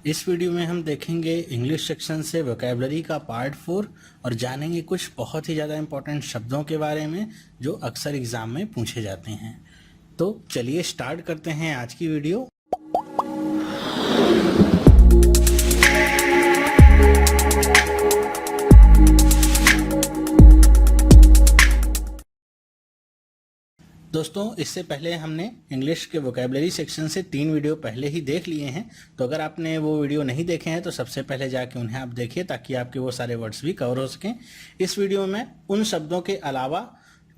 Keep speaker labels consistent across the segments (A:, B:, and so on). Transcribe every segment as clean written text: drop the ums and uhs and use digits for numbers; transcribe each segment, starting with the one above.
A: इस वीडियो में हम देखेंगे इंग्लिश सेक्शन से वोकैबुलरी का पार्ट 4 और जानेंगे कुछ बहुत ही ज़्यादा इंपॉर्टेंट शब्दों के बारे में जो अक्सर एग्जाम में पूछे जाते हैं। तो चलिए स्टार्ट करते हैं आज की वीडियो। दोस्तों, इससे पहले हमने इंग्लिश के वोकैबुलरी सेक्शन से 3 वीडियो पहले ही देख लिए हैं। तो अगर आपने वो वीडियो नहीं देखे हैं तो सबसे पहले जाके उन्हें आप देखिए ताकि आपके वो सारे वर्ड्स भी कवर हो सकें। इस वीडियो में उन शब्दों के अलावा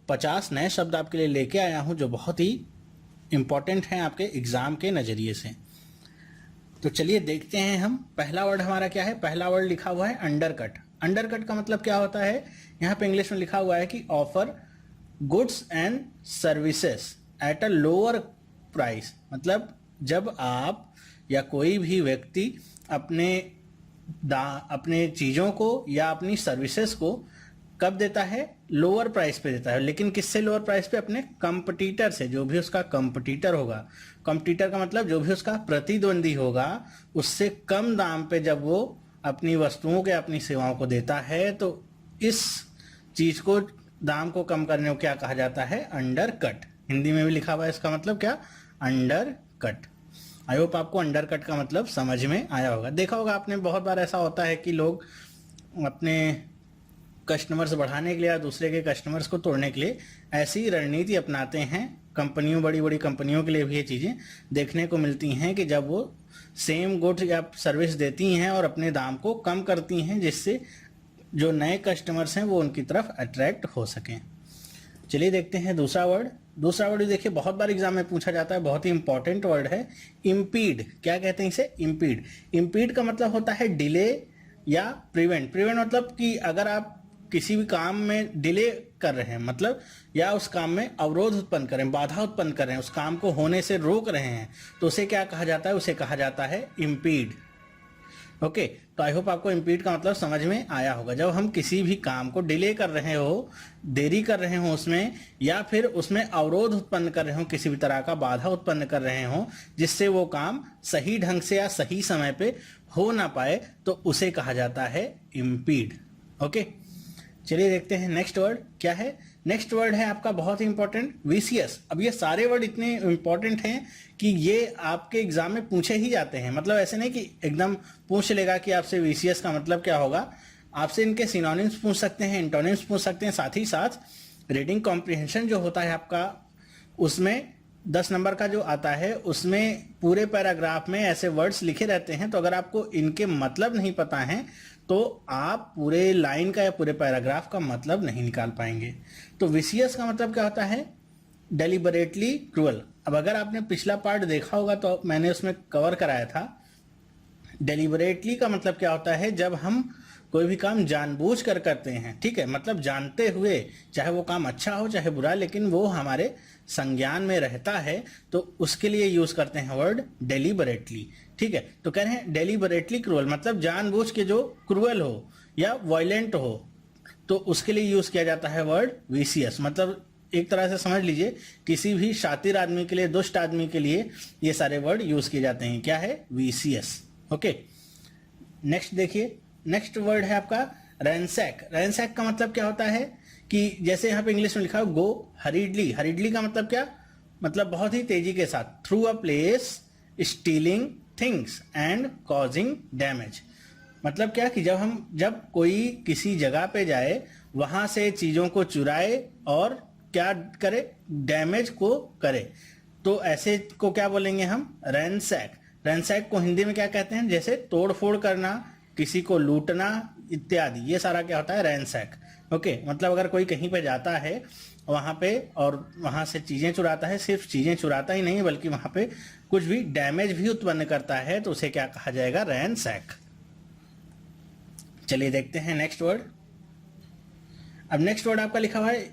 A: 50 नए शब्द आपके लिए लेके आया हूं जो बहुत ही इम्पॉर्टेंट हैं आपके एग्जाम के नज़रिए से। तो चलिए देखते हैं हम। पहला वर्ड हमारा क्या है? पहला वर्ड लिखा हुआ है अंडरकट। अंडरकट का मतलब क्या होता है? यहाँ पे इंग्लिश में लिखा हुआ है कि offer goods and services at a lower price. मतलब जब आप या कोई भी व्यक्ति अपने चीज़ों को या अपनी सर्विसेज को कब देता है? लोअर प्राइस पे देता है। लेकिन किससे लोअर प्राइस पे? अपने कंपटीटर से। जो भी उसका कंपटीटर होगा, कंपटीटर का मतलब जो भी उसका प्रतिद्वंदी होगा, उससे कम दाम पे जब वो अपनी वस्तुओं के अपनी सेवाओं को देता है तो इस चीज को, दाम को कम करने को क्या कहा जाता है? अंडरकट। हिंदी में भी लिखा हुआ है, इसका मतलब क्या? अंडरकट। आई होप आपको अंडरकट का मतलब समझ में आया होगा। देखा होगा आपने, बहुत बार ऐसा होता है कि लोग अपने कस्टमर्स बढ़ाने के लिए या दूसरे के कस्टमर्स को तोड़ने के लिए ऐसी रणनीति अपनाते हैं। कंपनियों, बड़ी बड़ी कंपनियों के लिए भी ये चीज़ें देखने को मिलती हैं कि जब वो सेम गुड्स या सर्विस देती हैं और अपने दाम को कम करती हैं, जिससे जो नए कस्टमर्स हैं वो उनकी तरफ अट्रैक्ट हो सकें। चलिए देखते हैं दूसरा वर्ड। दूसरा वर्ड देखिए, बहुत बार एग्जाम में पूछा जाता है, बहुत ही इंपॉर्टेंट वर्ड है, इम्पीड। क्या कहते हैं इसे? इम्पीड। इम्पीड का मतलब होता है डिले या प्रिवेंट। प्रिवेंट मतलब कि अगर आप किसी भी काम में डिले कर रहे हैं, मतलब या उस काम में अवरोध उत्पन्न करें, बाधा उत्पन्न कर रहे हैं, उस काम को होने से रोक रहे हैं, तो उसे क्या कहा जाता है? उसे कहा जाता है इम्पीड। ओके, तो आई होप आपको इम्पीड का मतलब समझ में आया होगा। जब हम किसी भी काम को डिले कर रहे हो, देरी कर रहे हो उसमें, या फिर उसमें अवरोध उत्पन्न कर रहे हो, किसी भी तरह का बाधा उत्पन्न कर रहे हो जिससे वो काम सही ढंग से या सही समय पे हो ना पाए, तो उसे कहा जाता है इम्पीड। ओके, चलिए देखते हैं नेक्स्ट वर्ड क्या है। नेक्स्ट वर्ड है आपका बहुत ही इंपॉर्टेंट, वीसीएस। अब ये सारे वर्ड इतने इंपॉर्टेंट हैं कि ये आपके एग्जाम में पूछे ही जाते हैं। मतलब ऐसे नहीं कि एकदम पूछ लेगा कि आपसे वीसीएस का मतलब क्या होगा। आपसे इनके सिनोनिम्स पूछ सकते हैं, एंटोनिम्स पूछ सकते हैं। साथ ही साथ रीडिंग कॉम्प्रिहेंशन जो होता है आपका, उसमें 10 नंबर का जो आता है, उसमें पूरे पैराग्राफ में ऐसे वर्ड्स लिखे रहते हैं। तो अगर आपको इनके मतलब नहीं पता है तो आप पूरे लाइन का या पूरे पैराग्राफ का मतलब नहीं निकाल पाएंगे। तो वीसीएस का मतलब क्या होता है? Deliberately cruel. अब अगर आपने पिछला पार्ट देखा होगा तो मैंने उसमें कवर कराया था। डेलिबरेटली का मतलब क्या होता है? जब हम कोई भी काम जानबूझ कर करते हैं, ठीक है, मतलब जानते हुए, चाहे वो काम अच्छा हो चाहे बुरा, लेकिन वो हमारे संज्ञान में रहता है, तो उसके लिए यूज करते हैं वर्ड डेलिबरेटली। ठीक है, तो कह रहे हैं डेलिबरेटली क्रूअल, मतलब जानबूझ के जो क्रूअल हो या वायलेंट हो, तो उसके लिए यूज किया जाता है वर्ड वीसीएस। मतलब एक तरह से समझ लीजिए, किसी भी शातिर आदमी के लिए, दुष्ट आदमी के लिए ये सारे वर्ड यूज किए जाते हैं। क्या है? वीसीएस। ओके, नेक्स्ट देखिए। नेक्स्ट वर्ड है आपका रैंसैक। रैंसैक का मतलब क्या होता है कि जैसे यहाँ पे इंग्लिश में लिखा है गो हरीडली। हरीडली का मतलब क्या? मतलब बहुत ही तेजी के साथ। Through a place, stealing things and causing damage. मतलब क्या कि जब कोई किसी जगह पे जाए, वहां से चीजों को चुराए और क्या करे? डैमेज को करे। तो ऐसे को क्या बोलेंगे हम? रैंसैक। रैंसैक को हिंदी में क्या कहते हैं? जैसे तोड़फोड़ करना, किसी को लूटना इत्यादि, ये सारा क्या होता है? रैंसैक। ओके, मतलब अगर कोई कहीं पे जाता है वहां पे और वहां से चीजें चुराता है, सिर्फ चीजें चुराता ही नहीं बल्कि वहां पे कुछ भी डैमेज भी उत्पन्न करता है, तो उसे क्या कहा जाएगा? रैंसैक। चलिए देखते हैं नेक्स्ट वर्ड। अब नेक्स्ट वर्ड आपका लिखा हुआ है,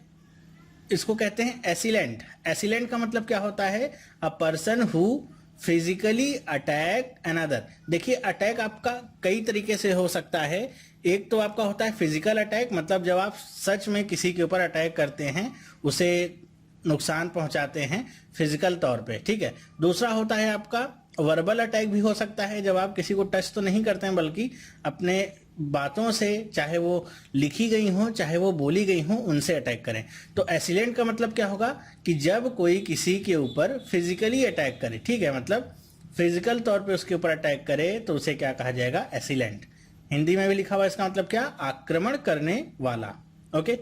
A: इसको कहते हैं एसिलेंट। एसिलेंट का मतलब क्या होता है? A person who physically attack another. देखिए, अटैक आपका कई तरीके से हो सकता है। एक तो आपका होता है फिजिकल अटैक, मतलब जब आप सच में किसी के ऊपर अटैक करते हैं, उसे नुकसान पहुंचाते हैं फिजिकल तौर पे, ठीक है। दूसरा होता है आपका वर्बल अटैक भी हो सकता है, जब आप किसी को टच तो नहीं करते हैं बल्कि अपने बातों से, चाहे वो लिखी गई हो चाहे वो बोली गई हो, उनसे अटैक करें। तो एसिलेंट का मतलब क्या होगा कि जब कोई किसी के ऊपर फिजिकली अटैक करे, ठीक है, मतलब फिजिकल तौर पे उसके ऊपर अटैक करे तो उसे क्या कहा जाएगा, एसिलेंट। हिंदी में भी लिखा हुआ है, इसका मतलब क्या, आक्रमण करने वाला। ओके,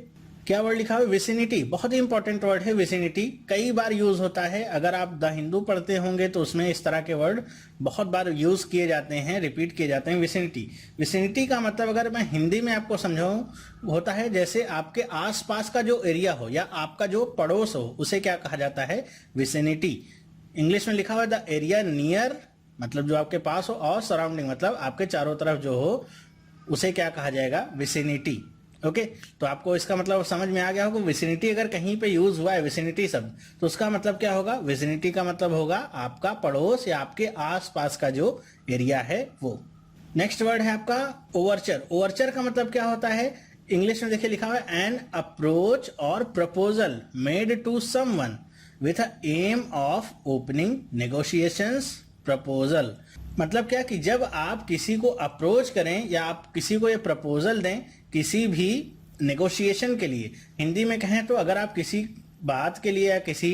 A: क्या वर्ड लिखा हुआ है, विसिनिटी। बहुत ही इंपॉर्टेंट वर्ड है विसिनिटी, कई बार यूज होता है। अगर आप द हिंदू पढ़ते होंगे तो उसमें इस तरह के वर्ड बहुत बार यूज किए जाते हैं, रिपीट किए जाते हैं। विसिनिटी, विसिनिटी का मतलब अगर मैं हिंदी में आपको समझाऊं, होता है जैसे आपके आसपास का जो एरिया हो या आपका जो पड़ोस हो, उसे क्या कहा जाता है, विसिनिटी। इंग्लिश में लिखा हुआ है द एरिया नियर, मतलब जो आपके पास हो, और सराउंडिंग मतलब आपके चारों तरफ जो हो, उसे क्या कहा जाएगा, विसिनिटी। ओके, तो आपको इसका मतलब समझ में आ गया होगा। विसिनिटी अगर कहीं पे यूज हुआ है, विसिनिटी शब्द, तो उसका मतलब क्या होगा, विसिनिटी का मतलब होगा आपका पड़ोस या आपके आसपास का जो एरिया है वो। नेक्स्ट वर्ड है आपका ओवरचर। ओवरचर का मतलब क्या होता है, इंग्लिश में देखिए लिखा हुआ है an approach or proposal made to someone with a aim of opening negotiations proposal. मतलब क्या कि जब आप किसी को अप्रोच करें या आप किसी को ये प्रपोजल दें किसी भी नेगोशिएशन के लिए, हिंदी में कहें तो अगर आप किसी बात के लिए या किसी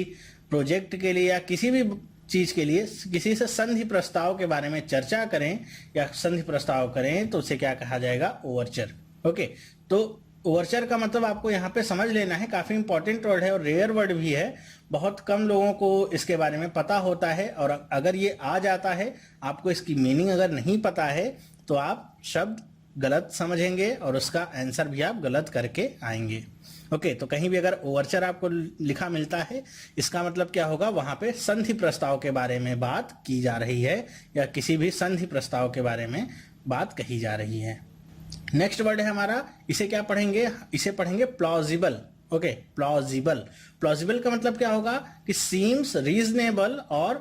A: प्रोजेक्ट के लिए या किसी भी चीज के लिए किसी से संधि प्रस्ताव के बारे में चर्चा करें या संधि प्रस्ताव करें तो उसे क्या कहा जाएगा, ओवरचर। ओके, तो ओवरचर का मतलब आपको यहाँ पे समझ लेना है, काफी इंपॉर्टेंट वर्ड है और रेयर वर्ड भी है, बहुत कम लोगों को इसके बारे में पता होता है। और अगर ये आ जाता है, आपको इसकी मीनिंग अगर नहीं पता है तो आप शब्द गलत समझेंगे और उसका आंसर भी आप गलत करके आएंगे। ओके, तो कहीं भी अगर ओवरचर आपको लिखा मिलता है, इसका मतलब क्या होगा, वहां पे संधि प्रस्ताव के बारे में बात की जा रही है या किसी भी संधि प्रस्ताव के बारे में बात कही जा रही है। नेक्स्ट वर्ड है हमारा, इसे क्या पढ़ेंगे, इसे पढ़ेंगे प्लॉजिबल। Okay, plausible. प्लॉजिबल का मतलब क्या होगा कि सीम्स रीजनेबल और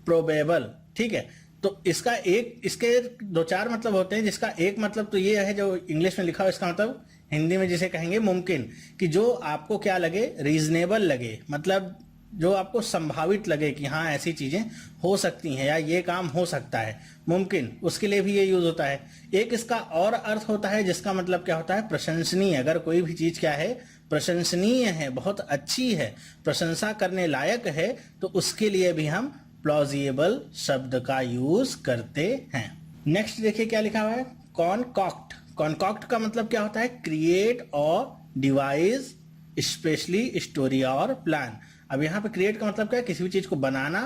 A: प्रोबेबल। ठीक है, तो इसका एक, इसके दो चार मतलब होते हैं, जिसका एक मतलब तो ये है जो इंग्लिश में लिखा हुआ, इसका मतलब हिंदी में जिसे कहेंगे मुमकिन, कि जो आपको क्या लगे, रीजनेबल लगे, मतलब जो आपको संभावित लगे कि हाँ ऐसी चीजें हो सकती हैं या ये काम हो सकता है, मुमकिन, उसके लिए भी ये यूज होता है। एक इसका और अर्थ होता है जिसका मतलब क्या होता है, प्रशंसनीय। अगर कोई भी चीज क्या है, प्रशंसनीय है, बहुत अच्छी है, प्रशंसा करने लायक है, तो उसके लिए भी हम प्लॉजिएबल शब्द का यूज करते हैं। नेक्स्ट देखिए क्या लिखा हुआ है, कॉनकॉक्ट। कॉनकॉक्ट का मतलब क्या होता है, क्रिएट और डिवाइस स्पेशली स्टोरी और प्लान। अब यहाँ पे क्रिएट का मतलब क्या है, किसी भी चीज को बनाना।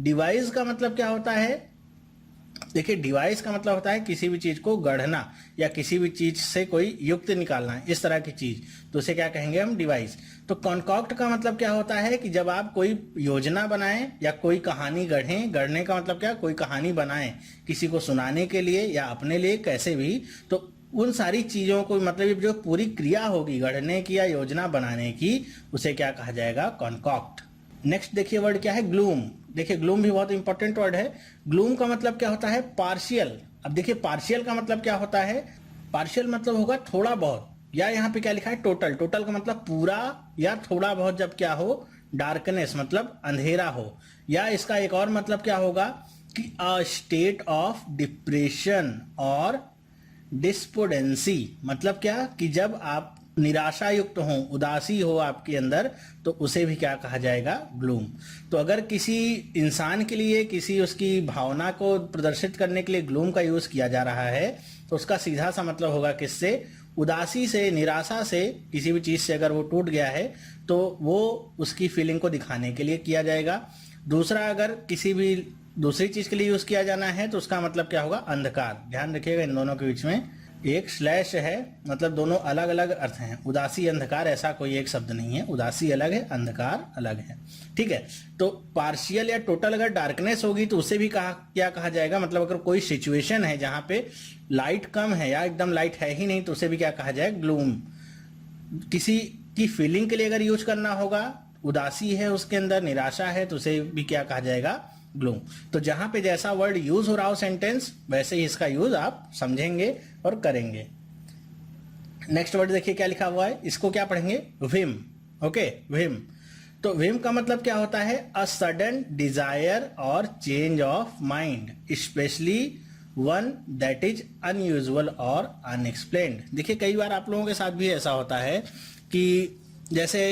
A: डिवाइस का मतलब क्या होता है, देखिए डिवाइस का मतलब होता है किसी भी चीज को गढ़ना या किसी भी चीज से कोई युक्ति निकालना, इस तरह की चीज, तो उसे क्या कहेंगे हम, डिवाइस। तो कॉन्कॉक्ट का मतलब क्या होता है कि जब आप कोई योजना बनाएं या कोई कहानी गढ़ें, गढ़ने का मतलब क्या, कोई कहानी बनाएं किसी को सुनाने के लिए या अपने लिए, कैसे भी, तो उन सारी चीजों को, मतलब जो पूरी क्रिया होगी गढ़ने की या योजना बनाने की, उसे क्या कहा जाएगा, कॉन्कॉक्ट। नेक्स्ट देखिए वर्ड क्या है, ग्लूम। देखिए ग्लूम भी बहुत इंपॉर्टेंट वर्ड है। ग्लूम का मतलब क्या होता है, पार्शियल। अब देखिए पार्शियल का मतलब क्या होता है, पार्शियल मतलब होगा थोड़ा बहुत, या यहाँ पे क्या लिखा है, टोटल। टोटल का मतलब पूरा या थोड़ा बहुत जब क्या हो, डार्कनेस मतलब अंधेरा हो। या इसका एक और मतलब क्या होगा कि अ स्टेट ऑफ डिप्रेशन और डिस्पोडेंसी। मतलब क्या कि जब आप निराशा युक्त हो, उदासी हो आपके अंदर, तो उसे भी क्या कहा जाएगा, ग्लूम। तो अगर किसी इंसान के लिए किसी उसकी भावना को प्रदर्शित करने के लिए ग्लूम का यूज किया जा रहा है, तो उसका सीधा सा मतलब होगा किससे, उदासी से, निराशा से, किसी भी चीज से अगर वो टूट गया है तो वो उसकी फीलिंग को दिखाने के लिए किया जाएगा। दूसरा, अगर किसी भी दूसरी चीज के लिए यूज किया जाना है तो उसका मतलब क्या होगा, अंधकार। ध्यान रखिएगा इन दोनों के बीच में एक स्लैश है, मतलब दोनों अलग अलग अर्थ हैं। उदासी अंधकार ऐसा कोई एक शब्द नहीं है, उदासी अलग है, अंधकार अलग है। ठीक है, तो पार्शियल या टोटल अगर डार्कनेस होगी तो उसे भी क्या कहा जाएगा, मतलब अगर कोई सिचुएशन है जहां पे लाइट कम है या एकदम लाइट है ही नहीं, तो उसे भी क्या कहा जाएगा, ग्लूम। किसी की फीलिंग के लिए अगर यूज करना होगा, उदासी है उसके अंदर, निराशा है, तो उसे भी क्या कहा जाएगा, ग्लूम। तो जहां पे जैसा वर्ड यूज हो रहा हो सेंटेंस, वैसे ही इसका यूज आप समझेंगे और करेंगे। नेक्स्ट वर्ड देखिए क्या लिखा हुआ है, इसको क्या पढ़ेंगे, विम। Okay, Vim. तो whim का मतलब क्या होता है? अ सडन डिजायर और change of mind, specially one that is unusual और अनएक्सप्लेन्ड। देखिए कई बार आप लोगों के साथ भी ऐसा होता है कि जैसे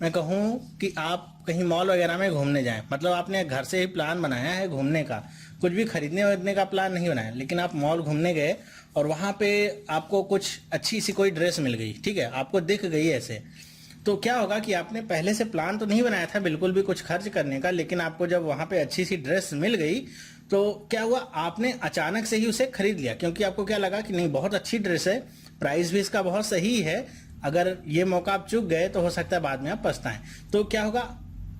A: मैं कहूँ कि आप कहीं मॉल वगैरह में घूमने जाएं, मतलब आपने घर से ही प्लान बनाया है घूमने का, कुछ भी खरीदने वरीदने का प्लान नहीं बनाया, लेकिन आप मॉल घूमने गए और वहाँ पे आपको कुछ अच्छी सी कोई ड्रेस मिल गई, ठीक है, आपको दिख गई ऐसे, तो क्या होगा कि आपने पहले से प्लान तो नहीं बनाया था बिल्कुल भी कुछ खर्च करने का, लेकिन आपको जब वहाँ पे अच्छी सी ड्रेस मिल गई तो क्या हुआ, आपने अचानक से ही उसे खरीद लिया, क्योंकि आपको क्या लगा कि नहीं बहुत अच्छी ड्रेस है, प्राइस भी इसका बहुत सही है, अगर ये मौका आप चूक गए तो हो सकता है बाद में आप पछताएं। तो क्या होगा,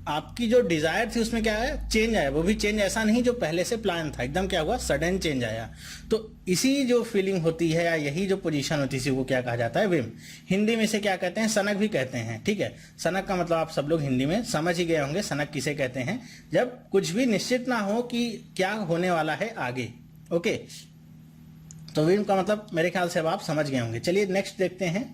A: आपकी जो डिजायर थी उसमें क्या है, चेंज आया, वो भी चेंज ऐसा नहीं जो पहले से प्लान था, एकदम क्या हुआ, सडन चेंज आया। तो इसी जो फीलिंग होती है या यही जो पोजीशन होती है वो क्या कहा जाता है, whim। हिंदी में से क्या कहते हैं, सनक भी कहते हैं, ठीक है। सनक का मतलब आप सब लोग हिंदी में समझ ही गए होंगे, सनक किसे कहते हैं, जब कुछ भी निश्चित ना हो कि क्या होने वाला है आगे। ओके, तो whim का मतलब मेरे ख्याल से अब आप समझ गए होंगे। चलिए नेक्स्ट देखते हैं।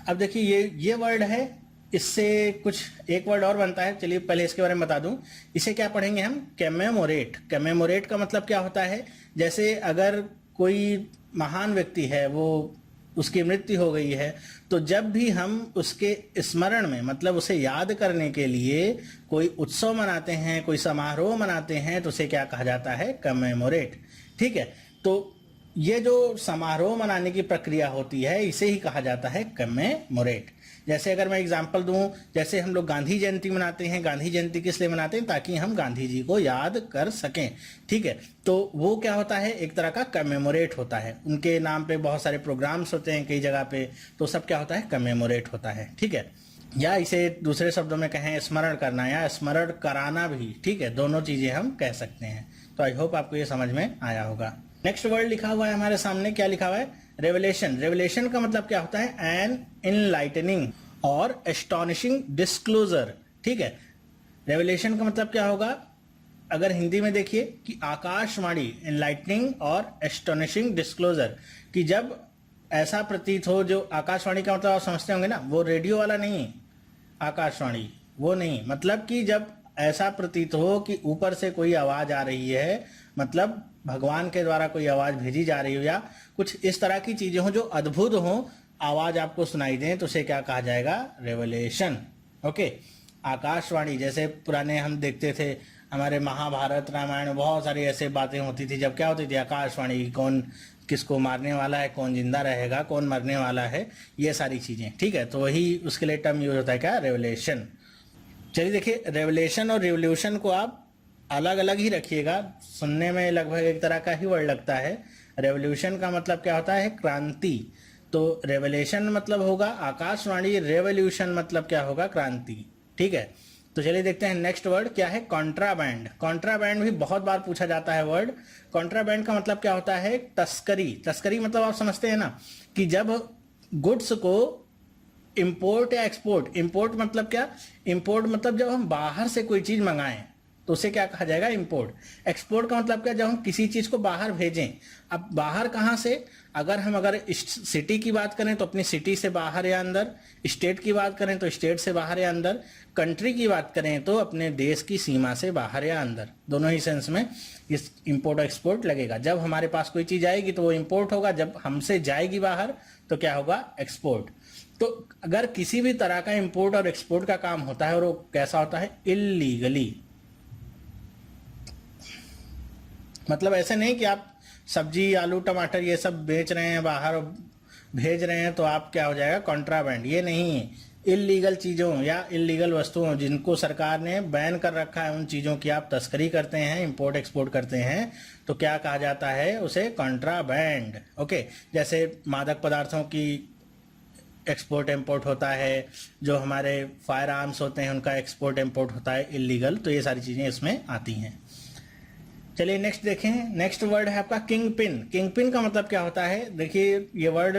A: अब देखिए ये वर्ड है, इससे कुछ एक वर्ड और बनता है, चलिए पहले इसके बारे में बता दूं। इसे क्या पढ़ेंगे हम, कमेमोरेट। कमेमोरेट का मतलब क्या होता है, जैसे अगर कोई महान व्यक्ति है, वो उसकी मृत्यु हो गई है, तो जब भी हम उसके स्मरण में, मतलब उसे याद करने के लिए कोई उत्सव मनाते हैं, कोई समारोह मनाते हैं, तो उसे क्या कहा जाता है, कमेमोरेट, ठीक है। तो ये जो समारोह मनाने की प्रक्रिया होती है इसे ही कहा जाता है कमेमोरेट। जैसे अगर मैं एग्जांपल दूं, जैसे हम लोग गांधी जयंती मनाते हैं, गांधी जयंती किस लिए मनाते हैं, ताकि हम गांधी जी को याद कर सकें, ठीक है। तो वो क्या होता है, एक तरह का कमेमोरेट होता है, उनके नाम पे बहुत सारे प्रोग्राम्स होते हैं कई जगह पे, तो सब क्या होता है, कमेमोरेट होता है, ठीक है। या इसे दूसरे शब्दों में कहें स्मरण करना या स्मरण कराना भी, ठीक है, दोनों चीजें हम कह सकते हैं। तो आई होप आपको ये समझ में आया होगा। नेक्स्ट वर्ड लिखा हुआ है हमारे सामने, क्या लिखा हुआ है, रेवलेशन। रेवलेशन का मतलब क्या होता है, एन इनलाइटनिंग और एस्टॉनिशिंग डिस्क्लोजर, ठीक है। रेवलेशन का मतलब क्या होगा, अगर हिंदी में देखिए कि आकाशवाणी, इनलाइटनिंग और एस्टॉनिशिंग डिस्क्लोजर, कि जब ऐसा प्रतीत हो, जो आकाशवाणी का मतलब आप समझते होंगे ना, वो रेडियो वाला नहीं, आकाशवाणी वो नहीं, मतलब कि जब ऐसा प्रतीत हो कि ऊपर से कोई आवाज आ रही है, मतलब भगवान के द्वारा कोई आवाज भेजी जा रही हो, या कुछ इस तरह की चीजें हो जो अद्भुत हो, आवाज आपको सुनाई दें, तो उसे क्या कहा जाएगा, रेवलेशन। ओके, आकाशवाणी, जैसे पुराने हम देखते थे हमारे महाभारत रामायण में बहुत सारी ऐसे बातें होती थी, जब क्या होती थी, आकाशवाणी, कौन किसको मारने वाला है, कौन जिंदा रहेगा, कौन मरने वाला है, ये सारी चीजें, ठीक है। तो वही उसके लिए टर्म यूज होता है, क्या, रेवलेशन। चलिए देखिए, रेवलेशन और रिवोल्यूशन को आप अलग अलग ही रखिएगा, सुनने में लगभग एक तरह का ही वर्ड लगता है। रेवोल्यूशन का मतलब क्या होता है, क्रांति, तो रेवलेशन मतलब होगा आकाशवाणी, रेवोल्यूशन मतलब क्या होगा, क्रांति, ठीक है। तो चलिए देखते हैं नेक्स्ट वर्ड क्या है, कॉन्ट्राबैंड। कॉन्ट्राबैंड भी बहुत बार पूछा जाता है वर्ड। कॉन्ट्राबैंड का मतलब क्या होता है, तस्करी। तस्करी मतलब आप समझते हैं ना, कि जब गुड्स को इंपोर्ट या एक्सपोर्ट, इंपोर्ट मतलब क्या, इंपोर्ट मतलब जब हम बाहर से कोई चीज मंगाएं तो उसे क्या कहा जाएगा, इंपोर्ट। एक्सपोर्ट का मतलब क्या, जब हम किसी चीज को बाहर भेजें। अब बाहर कहां से, अगर सिटी की बात करें तो अपनी सिटी से बाहर या अंदर, स्टेट की बात करें तो स्टेट से बाहर या अंदर, कंट्री की बात करें तो अपने देश की सीमा से बाहर या अंदर, दोनों ही सेंस में इस इंपोर्ट और एक्सपोर्ट लगेगा। जब हमारे पास कोई चीज आएगी तो वो इंपोर्ट होगा, जब हमसे जाएगी बाहर तो क्या होगा, एक्सपोर्ट। तो अगर किसी भी तरह का इंपोर्ट और एक्सपोर्ट का काम होता है और वो कैसा होता है, इल्लीगली, मतलब ऐसे नहीं कि आप सब्जी, आलू, टमाटर ये सब बेच रहे हैं, बाहर भेज रहे हैं, तो आप क्या हो जाएगा, कॉन्ट्राबैंड। ये नहीं है, इल्लीगल चीज़ों या इल्लीगल वस्तुओं जिनको सरकार ने बैन कर रखा है, उन चीज़ों की आप तस्करी करते हैं, इंपोर्ट एक्सपोर्ट करते हैं, तो क्या कहा जाता है, उसे कॉन्ट्राबैंड। ओके, जैसे मादक पदार्थों की एक्सपोर्ट इंपोर्ट होता है, जो हमारे फायर आर्म्स होते हैं उनका एक्सपोर्ट इंपोर्ट होता है इल्लीगल, तो ये सारी चीज़ें इसमें आती हैं। चलिए नेक्स्ट देखें। नेक्स्ट वर्ड है आपका किंग पिन। किंग पिन का मतलब क्या होता है, देखिए ये वर्ड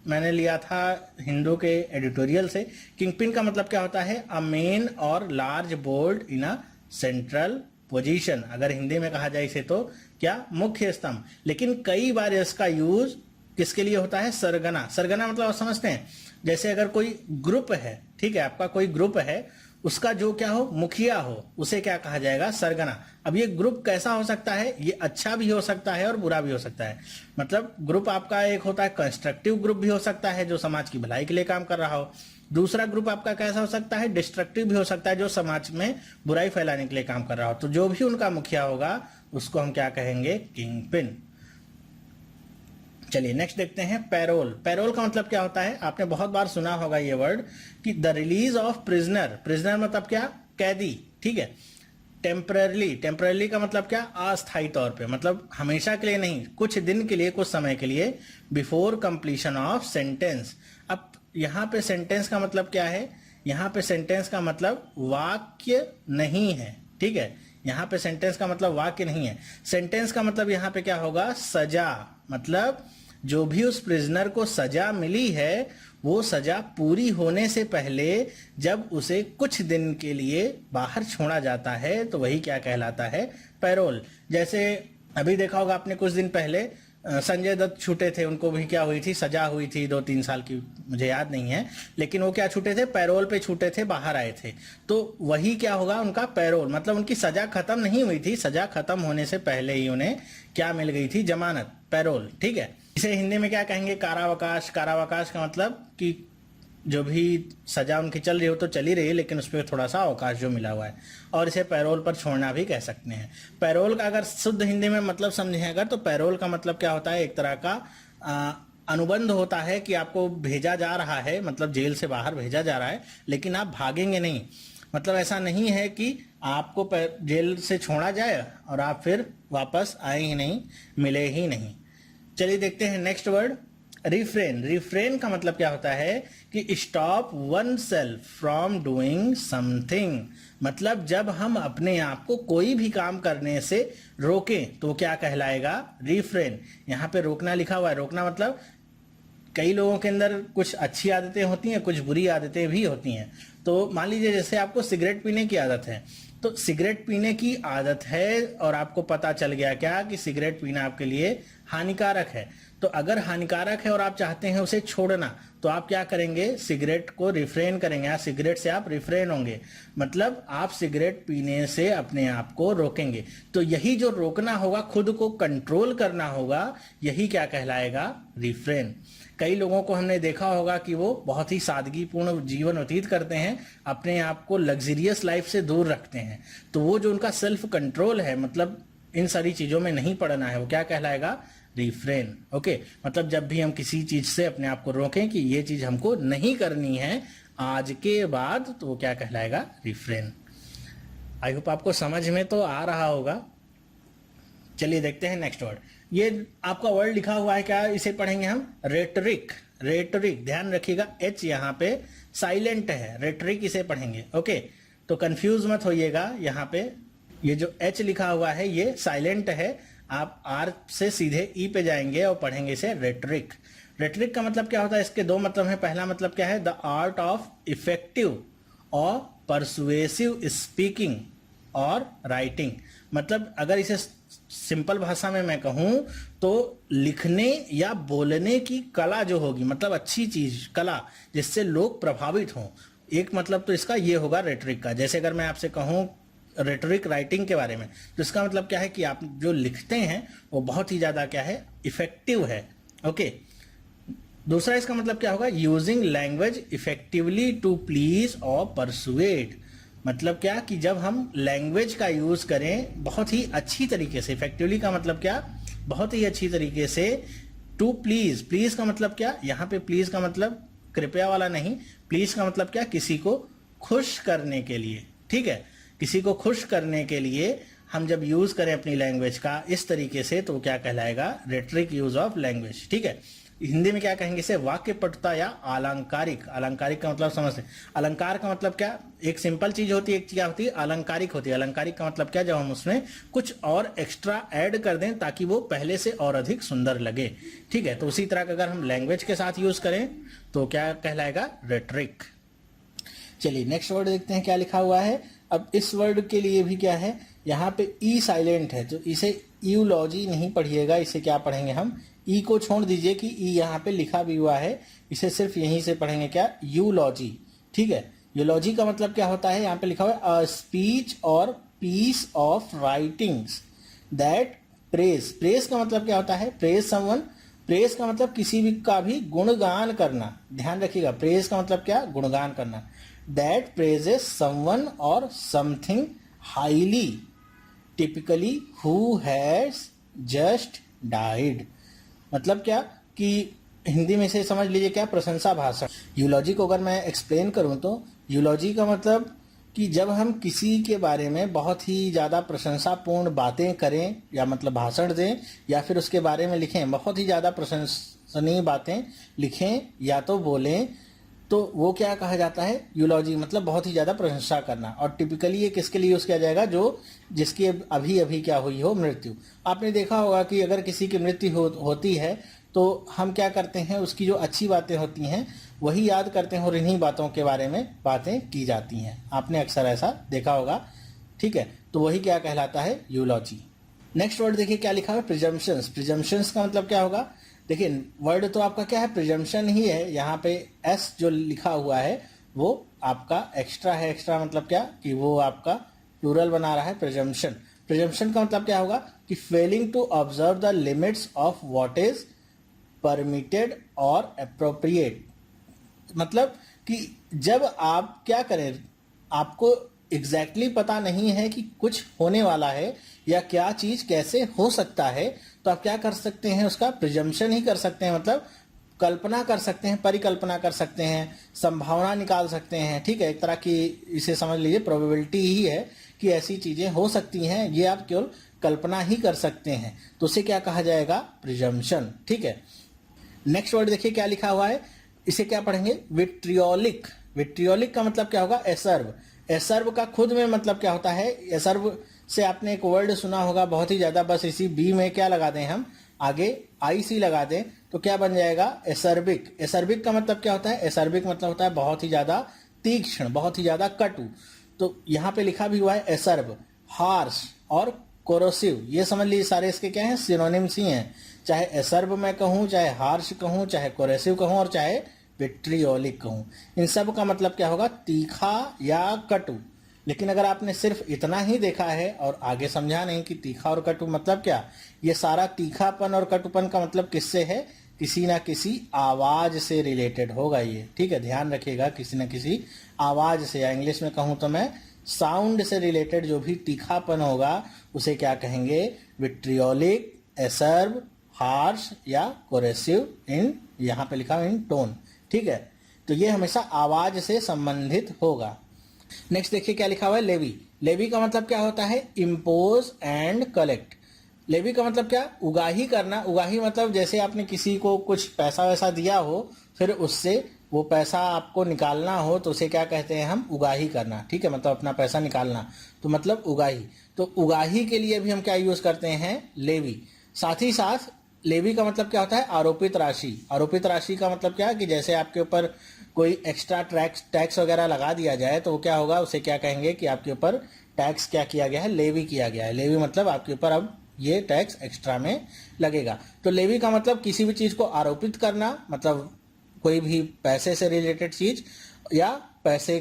A: मैंने लिया था हिंदू के एडिटोरियल से। किंग पिन का मतलब क्या होता है, a main or large bold in a central position. अगर हिंदी में कहा जाए इसे तो क्या, मुख्य स्तंभ। लेकिन कई बार इसका यूज किसके लिए होता है, सरगना। सरगना मतलब आप समझते हैं, जैसे अगर कोई ग्रुप है, ठीक है, आपका कोई ग्रुप है, उसका जो क्या हो, मुखिया हो, उसे क्या कहा जाएगा, सरगना। अब ये ग्रुप कैसा हो सकता है, ये अच्छा भी हो सकता है और बुरा भी हो सकता है। मतलब ग्रुप आपका एक होता है कंस्ट्रक्टिव ग्रुप भी हो सकता है जो समाज की भलाई के लिए काम कर रहा हो। दूसरा ग्रुप आपका कैसा हो सकता है, डिस्ट्रक्टिव भी हो सकता है जो समाज में बुराई फैलाने के लिए काम कर रहा हो। तो जो भी उनका मुखिया होगा उसको हम क्या कहेंगे, किंग पिन। चलिए नेक्स्ट देखते हैं, पैरोल। पैरोल का मतलब क्या होता है, आपने बहुत बार सुना होगा ये वर्ड कि the release of prisoner. Prisoner मतलब क्या, कैदी, ठीक है। टेम्पररली, टेम्पररली का मतलब क्या, अस्थायी तौर पे, मतलब हमेशा के लिए नहीं, कुछ दिन के लिए, कुछ समय के लिए। Before completion of sentence. अब यहाँ पे सेंटेंस का मतलब क्या है, यहाँ पे सेंटेंस का मतलब वाक्य नहीं है, ठीक है। यहाँ पे सेंटेंस का मतलब वाक्य नहीं है। सेंटेंस का मतलब यहाँ पे क्या होगा, सजा। मतलब जो भी उस प्रिजनर को सजा मिली है वो सजा पूरी होने से पहले जब उसे कुछ दिन के लिए बाहर छोड़ा जाता है तो वही क्या कहलाता है, पैरोल। जैसे अभी देखा होगा आपने, कुछ दिन पहले संजय दत्त छूटे थे, उनको भी क्या हुई थी, सजा हुई थी 2-3 साल की, मुझे याद नहीं है, लेकिन वो क्या छूटे थे, पैरोल पे छूटे थे, बाहर आए थे। तो वही क्या होगा, उनका पैरोल। मतलब उनकी सजा खत्म नहीं हुई थी, सजा खत्म होने से पहले ही उन्हें क्या मिल गई थी, जमानत, पैरोल, ठीक है। इसे हिंदी में क्या कहेंगे, कारावाकाश। कारावाकाश का मतलब कि जो भी सजा उनकी चल रही हो तो चली रही है, लेकिन उस पर थोड़ा सा अवकाश जो मिला हुआ है, और इसे पैरोल पर छोड़ना भी कह सकते हैं। पैरोल का अगर शुद्ध हिंदी में मतलब समझें अगर, तो पैरोल का मतलब क्या होता है, एक तरह का अनुबंध होता है कि आपको भेजा जा रहा है, मतलब जेल से बाहर भेजा जा रहा है, लेकिन आप भागेंगे नहीं। मतलब ऐसा नहीं है कि आपको जेल से छोड़ा जाए और आप फिर वापस आए ही नहीं, मिले ही नहीं। चलिए देखते हैं नेक्स्ट वर्ड, रिफ्रेन। रिफ्रेन का मतलब क्या होता है कि stop one self from doing something. मतलब जब हम अपने आप को कोई भी काम करने से रोकें तो क्या कहलाएगा, रिफ्रेन। यहाँ पे रोकना लिखा हुआ है, रोकना मतलब कई लोगों के अंदर कुछ अच्छी आदतें होती हैं, कुछ बुरी आदतें भी होती हैं। तो मान लीजिए जैसे आपको सिगरेट पीने की आदत है, तो सिगरेट पीने की आदत है और आपको पता चल गया क्या कि सिगरेट पीना आपके लिए हानिकारक है। तो अगर हानिकारक है और आप चाहते हैं उसे छोड़ना, तो आप क्या करेंगे, सिगरेट को रिफ्रेन करेंगे, या सिगरेट से आप रिफ्रेन होंगे। मतलब आप सिगरेट पीने से अपने आप को रोकेंगे। तो यही जो रोकना होगा, खुद को कंट्रोल करना होगा, यही क्या कहलाएगा, रिफ्रेन। कई लोगों को हमने देखा होगा कि वो बहुत ही सादगीपूर्ण जीवन व्यतीत करते हैं, अपने आप को लग्जरियस लाइफ से दूर रखते हैं। तो वो जो उनका सेल्फ कंट्रोल है, मतलब इन सारी चीजों में नहीं पड़ना है, वो क्या कहलाएगा, रिफ्रेन। ओके, मतलब जब भी हम किसी चीज से अपने आप को रोकें कि ये चीज हमको नहीं करनी है आज के बाद, तो वो क्या कहलाएगा, रिफ्रेन। आई होप आपको समझ में तो आ रहा होगा। चलिए देखते हैं नेक्स्ट वर्ड। ये आपका वर्ड लिखा हुआ है, क्या इसे पढ़ेंगे हम, रेटरिक। रेटरिक, ध्यान रखिएगा एच यहाँ पे साइलेंट है, रेटरिक इसे पढ़ेंगे। ओके, तो कंफ्यूज मत होइएगा, यहाँ पे ये जो एच लिखा हुआ है ये साइलेंट है, आप आर से सीधे ई पे जाएंगे और पढ़ेंगे इसे रेटरिक। रेटरिक का मतलब क्या होता है, इसके दो मतलब है। पहला मतलब क्या है, द आर्ट ऑफ इफेक्टिव और परसुएसिव स्पीकिंग और राइटिंग। मतलब अगर इसे सिंपल भाषा में मैं कहूं तो लिखने या बोलने की कला जो होगी, मतलब अच्छी चीज, कला जिससे लोग प्रभावित हों। एक मतलब तो इसका ये होगा रेटरिक का। जैसे अगर मैं आपसे कहूं रेटरिक राइटिंग के बारे में, तो इसका मतलब क्या है कि आप जो लिखते हैं वो बहुत ही ज्यादा क्या है, इफेक्टिव है। ओके, दूसरा इसका मतलब क्या होगा, using language effectively to please or persuade. मतलब क्या कि जब हम लैंग्वेज का यूज करें बहुत ही अच्छी तरीके से, इफेक्टिवली का मतलब क्या, बहुत ही अच्छी तरीके से, टू प्लीज। प्लीज का मतलब क्या, यहाँ पे प्लीज का मतलब कृपया वाला नहीं, प्लीज का मतलब क्या, किसी को खुश करने के लिए, ठीक है। किसी को खुश करने के लिए हम जब यूज करें अपनी लैंग्वेज का इस तरीके से, तो क्या कहलाएगा, रेटरिक यूज ऑफ लैंग्वेज, ठीक है। हिंदी में क्या कहेंगे इसे, वाक्य पटुता या अलंकारिक। अलंकारिक का मतलब समझते हैं, अलंकार का मतलब क्या, एक सिंपल चीज होती है, एक क्या होती है, अलंकारिक होती है। अलंकारिक का मतलब क्या, जब हम उसमें कुछ और एक्स्ट्रा ऐड कर दें ताकि वो पहले से और अधिक सुंदर लगे, ठीक है। तो उसी तरह का अगर हम लैंग्वेज के साथ यूज करें तो क्या कहलाएगा, रेटरिक। चलिए नेक्स्ट वर्ड देखते हैं क्या लिखा हुआ है। अब इस वर्ड के लिए भी क्या है, यहाँ पे ई साइलेंट है, तो इसे यूलॉजी नहीं पढ़िएगा, इसे क्या पढ़ेंगे हम, ई को छोड़ दीजिए कि ई यहाँ पे लिखा भी हुआ है, इसे सिर्फ यहीं से पढ़ेंगे क्या, यूलॉजी। ठीक है, यूलॉजी का मतलब क्या होता है, यहाँ पे लिखा हुआ है a speech or piece of writings that praise. Praise का मतलब क्या होता है, प्रेज समवन, प्रेज का मतलब किसी भी का भी गुणगान करना, ध्यान रखिएगा, प्रेज का मतलब क्या, गुणगान करना। दैट प्रेजेस समवन और something highly typically who has just died. मतलब क्या कि हिंदी में से समझ लीजिए क्या, प्रशंसा भाषण। यूलॉजी को अगर मैं एक्सप्लेन करूं तो यूलॉजी का मतलब कि जब हम किसी के बारे में बहुत ही ज़्यादा प्रशंसापूर्ण बातें करें या मतलब भाषण दें या फिर उसके बारे में लिखें, बहुत ही ज़्यादा प्रशंसनीय बातें लिखें या तो बोलें, तो वो क्या कहा जाता है, यूलॉजी, मतलब बहुत ही ज़्यादा प्रशंसा करना। और टिपिकली ये किसके लिए यूज़ किया जाएगा, जो जिसकी अभी अभी क्या हुई हो, मृत्यु। आपने देखा होगा कि अगर किसी की मृत्यु होती है तो हम क्या करते हैं, उसकी जो अच्छी बातें होती हैं वही याद करते हैं और इन्हीं बातों के बारे में बातें की जाती हैं। आपने अक्सर ऐसा देखा होगा। ठीक है, तो वही क्या कहलाता है, यूलॉजी। नेक्स्ट वर्ड देखिए क्या लिखा है, प्रिजम्पशंस। प्रिजम्पशंस का मतलब क्या होगा, देखिए वर्ड तो आपका क्या है, प्रिजम्पशन ही है। यहाँ पे एस जो लिखा हुआ है वो आपका एक्स्ट्रा है। एक्स्ट्रा मतलब क्या कि वो आपका प्लूरल बना रहा है, प्रिजम्पशन। प्रिजम्पशन का मतलब क्या होगा कि failing to observe the limits of what is permitted or appropriate. मतलब कि जब आप क्या करें, आपको एग्जैक्टली पता नहीं है कि कुछ होने वाला है या क्या चीज कैसे हो सकता है, तो आप क्या कर सकते हैं, उसका प्रिजम्पशन ही कर सकते हैं। मतलब कल्पना कर सकते हैं, परिकल्पना कर सकते हैं, संभावना निकाल सकते हैं। ठीक है, एक तरह की इसे समझ लीजिए प्रोबेबिलिटी ही है कि ऐसी चीजें हो सकती हैं, ये आप केवल कल्पना ही कर सकते हैं, तो उसे क्या कहा जाएगा, प्रिजम्पशन। ठीक है, नेक्स्ट वर्ड देखिए क्या लिखा हुआ है, इसे क्या पढ़ेंगे, विट्रियोलिक। विट्रियोलिक का मतलब क्या होगा, एसर्व। एसर्व का खुद में मतलब क्या होता है, एसर्व से आपने एक वर्ड सुना होगा बहुत ही ज्यादा, बस इसी बी में क्या लगा दें हम, आगे आई सी लगा दें तो क्या बन जाएगा, एसर्बिक। एसर्बिक का मतलब क्या होता है, एसर्बिक मतलब होता है बहुत ही ज्यादा तीक्ष्ण, बहुत ही ज्यादा कटु। तो यहाँ पे लिखा भी हुआ है एसर्ब, हार्श और कोरोसिव। ये समझ लीजिए सारे इसके क्या हैं, सिनोनिम्स ही हैं। चाहे एसर्ब मैं कहूँ, चाहे हार्श कहूँ, चाहे कोरेसिव कहूँ और चाहे विट्रियोलिक कहूँ, इन सब का मतलब क्या होगा, तीखा या कटु। लेकिन अगर आपने सिर्फ इतना ही देखा है और आगे समझा नहीं कि तीखा और कटु मतलब क्या, ये सारा तीखापन और कटुपन का मतलब किससे है, किसी ना किसी आवाज से रिलेटेड होगा ये। ठीक है, ध्यान रखिएगा, किसी ना किसी आवाज से, या इंग्लिश में कहूँ तो मैं साउंड से रिलेटेड जो भी तीखापन होगा उसे क्या कहेंगे, विट्रियोलिक, एसर्ब, हार्श या कोरेसिव, इन यहाँ पे लिखा इन टोन। ठीक है, तो ये हमेशा आवाज से संबंधित होगा। नेक्स्ट देखिए क्या लिखा हुआ है, लेवी। लेवी का मतलब क्या होता है, इम्पोज एंड कलेक्ट। लेवी का मतलब क्या, उगाही करना। उगाही मतलब जैसे आपने किसी को कुछ पैसा वैसा दिया हो, फिर उससे वो पैसा आपको निकालना हो, तो उसे क्या कहते हैं हम, उगाही करना। ठीक है, मतलब अपना पैसा निकालना, तो मतलब उगाही। तो उगाही के लिए भी हम क्या यूज करते हैं, लेवी। साथ ही साथ लेवी का मतलब क्या होता है, आरोपित राशि। आरोपित राशि का मतलब क्या है कि जैसे आपके ऊपर कोई एक्स्ट्रा टैक्स वगैरह लगा दिया जाए तो वो क्या होगा, उसे क्या कहेंगे कि आपके ऊपर टैक्स क्या किया गया है, लेवी किया गया है। लेवी मतलब आपके ऊपर अब ये टैक्स एक्स्ट्रा में लगेगा। तो लेवी का मतलब किसी भी चीज को आरोपित करना, मतलब कोई भी पैसे से रिलेटेड चीज या पैसे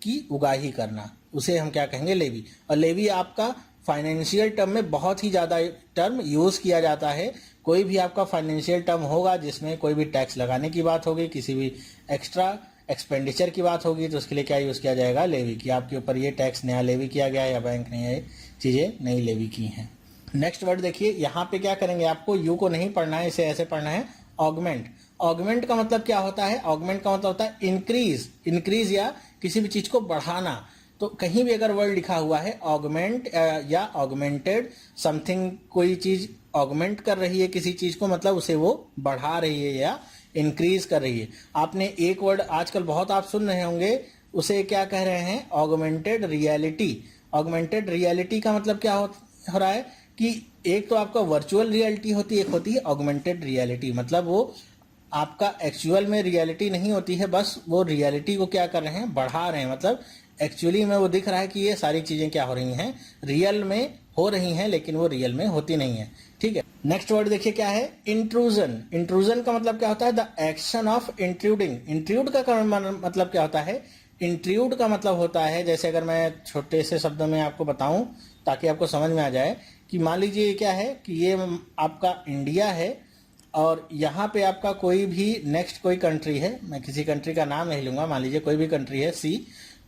A: की उगाही करना, उसे हम क्या कहेंगे, लेवी। और लेवी आपका फाइनेंशियल टर्म में बहुत ही ज्यादा टर्म यूज किया जाता है। कोई भी आपका फाइनेंशियल टर्म होगा जिसमें कोई भी टैक्स लगाने की बात होगी, किसी भी एक्स्ट्रा एक्सपेंडिचर की बात होगी, तो उसके लिए क्या यूज किया जाएगा, लेवी, कि आपके ऊपर ये टैक्स नया लेवी किया गया है या बैंक ने ये चीजें नई लेवी की हैं। नेक्स्ट वर्ड देखिए, यहाँ पे क्या करेंगे, आपको यू को नहीं पढ़ना है, इसे ऐसे पढ़ना है, ऑगमेंट। ऑगमेंट का मतलब क्या होता है, ऑगमेंट का मतलब होता है इंक्रीज। इंक्रीज या किसी भी चीज को बढ़ाना। तो कहीं भी अगर वर्ड लिखा हुआ है ऑगमेंट या ऑगमेंटेड समथिंग, कोई चीज ऑगमेंट कर रही है किसी चीज को, मतलब उसे वो बढ़ा रही है या इंक्रीज कर रही है। आपने एक वर्ड आजकल बहुत आप सुन रहे होंगे, उसे क्या कह रहे हैं, ऑगमेंटेड रियलिटी। ऑगमेंटेड रियलिटी का मतलब क्या हो रहा है कि एक तो आपका वर्चुअल रियलिटी होती है, एक होती है ऑगमेंटेड रियलिटी। मतलब वो आपका एक्चुअल में रियलिटी नहीं होती है, बस वो रियलिटी को क्या कर रहे हैं, बढ़ा रहे हैं। मतलब एक्चुअली में वो दिख रहा है कि ये सारी चीजें क्या हो रही हैं, रियल में हो रही हैं लेकिन वो रियल में होती नहीं है, ठीक है। नेक्स्ट वर्ड देखिए क्या है, इंट्रूजन। इंट्रूजन का मतलब क्या होता है, the action of intruding. Intrude का मतलब क्या होता है, इंट्रूड का मतलब होता है, जैसे अगर मैं छोटे से शब्दों में आपको बताऊं ताकि आपको समझ में आ जाए, कि मान लीजिए क्या है कि ये आपका इंडिया है और यहाँ पे आपका कोई भी नेक्स्ट कोई कंट्री है, मैं किसी कंट्री का नाम नहीं लूंगा, मान लीजिए कोई भी कंट्री है सी।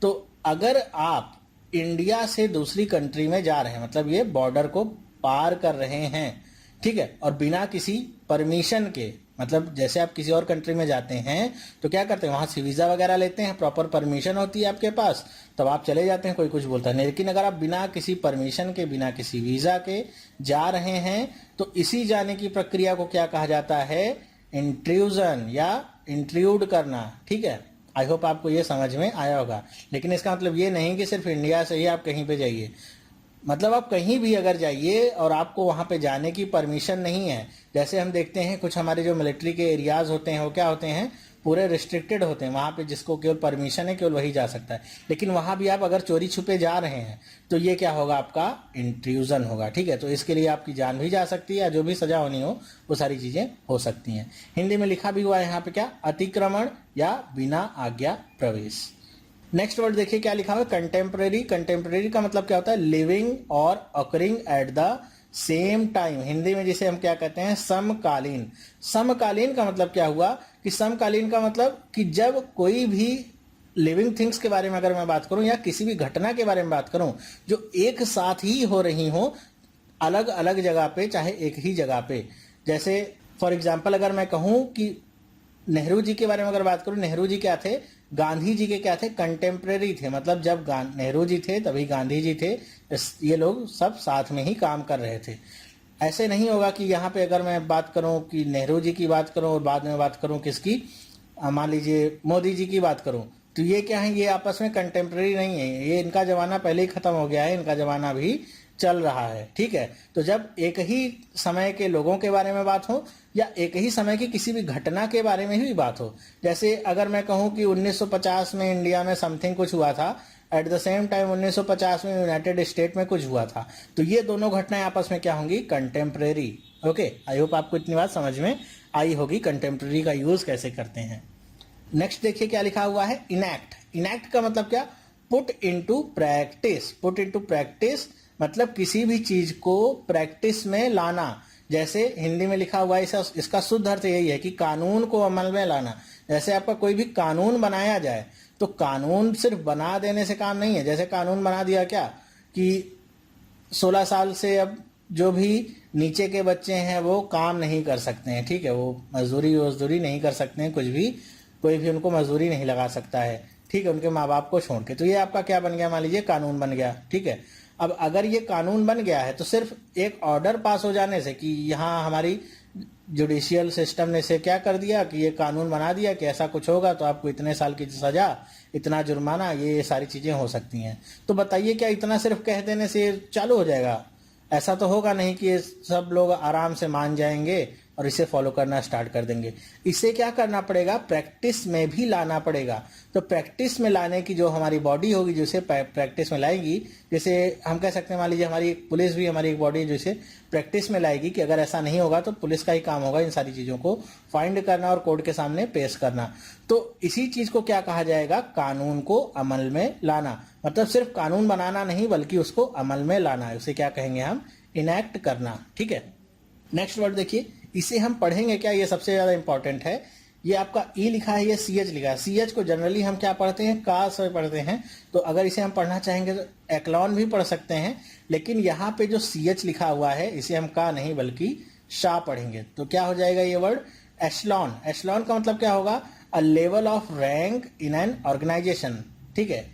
A: तो अगर आप इंडिया से दूसरी कंट्री में जा रहे हैं, मतलब ये बॉर्डर को पार कर रहे हैं, ठीक है, और बिना किसी परमिशन के, मतलब जैसे आप किसी और कंट्री में जाते हैं तो क्या करते हैं, वहां से वीजा वगैरह लेते हैं, प्रॉपर परमिशन होती है आपके पास, तब आप चले जाते हैं, कोई कुछ बोलता नहीं। लेकिन अगर आप बिना किसी परमिशन के, बिना किसी वीजा के जा रहे हैं तो इसी जाने की प्रक्रिया को क्या कहा जाता है, इंट्रूजन या इंट्रूड करना, ठीक है। आई होप आपको ये समझ में आया होगा। लेकिन इसका मतलब ये नहीं कि सिर्फ इंडिया से ही आप कहीं पे जाइए, मतलब आप कहीं भी अगर जाइए और आपको वहां पे जाने की परमिशन नहीं है, जैसे हम देखते हैं कुछ हमारे जो मिलिट्री के एरियाज होते हैं वो क्या होते हैं, पूरे रिस्ट्रिक्टेड होते हैं, वहां पे जिसको केवल परमिशन है केवल वही जा सकता है। लेकिन वहां भी आप अगर चोरी छुपे जा रहे हैं तो ये क्या होगा, आपका इंट्रूजन होगा, ठीक है। तो इसके लिए आपकी जान भी जा सकती है या जो भी सजा होनी हो वो सारी चीजें हो सकती हैं। हिंदी में लिखा भी हुआ है यहाँ पे क्या, अतिक्रमण या बिना आज्ञा प्रवेश। नेक्स्ट वर्ड देखिए क्या लिखा हुआ है, कंटेम्परेरी। कंटेम्परेरी का मतलब क्या होता है, लिविंग और occurring at the same time. Hindi में जिसे हम क्या कहते हैं, समकालीन। समकालीन का मतलब क्या हुआ कि समकालीन का मतलब कि जब कोई भी लिविंग थिंग्स के बारे में अगर मैं बात करूं या किसी भी घटना के बारे में बात करूं जो एक साथ ही हो रही हो अलग अलग जगह पे, चाहे एक ही जगह पे। जैसे फॉर एग्जाम्पल अगर मैं कहूं कि नेहरू जी के बारे में अगर बात करूं, नेहरू जी क्या थे, गांधी जी के क्या थे, कंटेम्परेरी थे। मतलब जब नेहरू जी थे तभी गांधी जी थे, ये लोग सब साथ में ही काम कर रहे थे। ऐसे नहीं होगा कि यहाँ पे अगर मैं बात करूं कि नेहरू जी की बात करूं और बाद में बात करूं किसकी, मान लीजिए मोदी जी की बात करूं, तो ये क्या है, ये आपस में कंटेम्परेरी नहीं है, ये इनका जमाना पहले ही खत्म हो गया है, इनका जमाना भी चल रहा है, ठीक है। तो जब एक ही समय के लोगों के बारे में बात हो या एक ही समय की किसी भी घटना के बारे में ही बात हो, जैसे अगर मैं कहूं कि 1950 में इंडिया में समथिंग कुछ हुआ था, एट द सेम टाइम 1950 में यूनाइटेड स्टेट में कुछ हुआ था, तो ये दोनों घटनाएं आपस में क्या होंगी, कंटेम्परेरी। ओके, आई होप आपको इतनी बात समझ में आई होगी कंटेम्परेरी का यूज कैसे करते हैं। नेक्स्ट देखिए क्या लिखा हुआ है, इनैक्ट। इनैक्ट का मतलब क्या, put into practice. Put into practice मतलब किसी भी चीज को प्रैक्टिस में लाना। जैसे हिंदी में लिखा हुआ है, इसका शुद्ध अर्थ यही है कि कानून को अमल में लाना। जैसे आपका कोई भी कानून बनाया जाए तो कानून सिर्फ बना देने से काम नहीं है। जैसे कानून बना दिया क्या कि 16 साल से अब जो भी नीचे के बच्चे हैं वो काम नहीं कर सकते हैं, ठीक है, वो मजदूरी नहीं कर सकते हैं, कुछ भी, कोई भी उनको मजदूरी नहीं लगा सकता है, ठीक है, उनके माँ बाप को छोड़ के। तो ये आपका क्या बन गया, मान लीजिए कानून बन गया, ठीक है। अब अगर ये कानून बन गया है तो सिर्फ एक ऑर्डर पास हो जाने से कि यहाँ हमारी जुडिशियल सिस्टम ने से क्या कर दिया कि ये कानून बना दिया कि ऐसा कुछ होगा तो आपको इतने साल की सजा, इतना जुर्माना, ये सारी चीजें हो सकती हैं। तो बताइए क्या इतना सिर्फ कह देने से चालू हो जाएगा? ऐसा तो होगा नहीं कि ये सब लोग आराम से मान जाएंगे और इसे फॉलो करना स्टार्ट कर देंगे। इसे क्या करना पड़ेगा, प्रैक्टिस में भी लाना पड़ेगा। तो प्रैक्टिस में लाने की जो हमारी बॉडी होगी जिसे प्रैक्टिस में लाएगी, जैसे हम कह सकते हैं मान लीजिए हमारी पुलिस भी हमारी एक बॉडी है जिसे प्रैक्टिस में लाएगी कि अगर ऐसा नहीं होगा तो पुलिस का ही काम होगा इन सारी चीजों को फाइंड करना और कोर्ट के सामने पेश करना। तो इसी चीज को क्या कहा जाएगा, कानून को अमल में लाना। मतलब सिर्फ कानून बनाना नहीं बल्कि उसको अमल में लाना है, उसे क्या कहेंगे हम, इनैक्ट करना, ठीक है। नेक्स्ट वर्ड देखिए, इसे हम पढ़ेंगे क्या, ये सबसे ज्यादा इंपॉर्टेंट है। ये आपका ई लिखा है, ये सी एच लिखा है। सी एच को जनरली हम क्या पढ़ते हैं, का से पढ़ते हैं। तो अगर इसे हम पढ़ना चाहेंगे तो एक्लॉन भी पढ़ सकते हैं, लेकिन यहाँ पे जो सी एच लिखा हुआ है इसे हम का नहीं बल्कि शा पढ़ेंगे। तो क्या हो जाएगा ये वर्ड, एशलॉन। एशलॉन का मतलब क्या होगा, a level of rank in an organisation, ठीक है।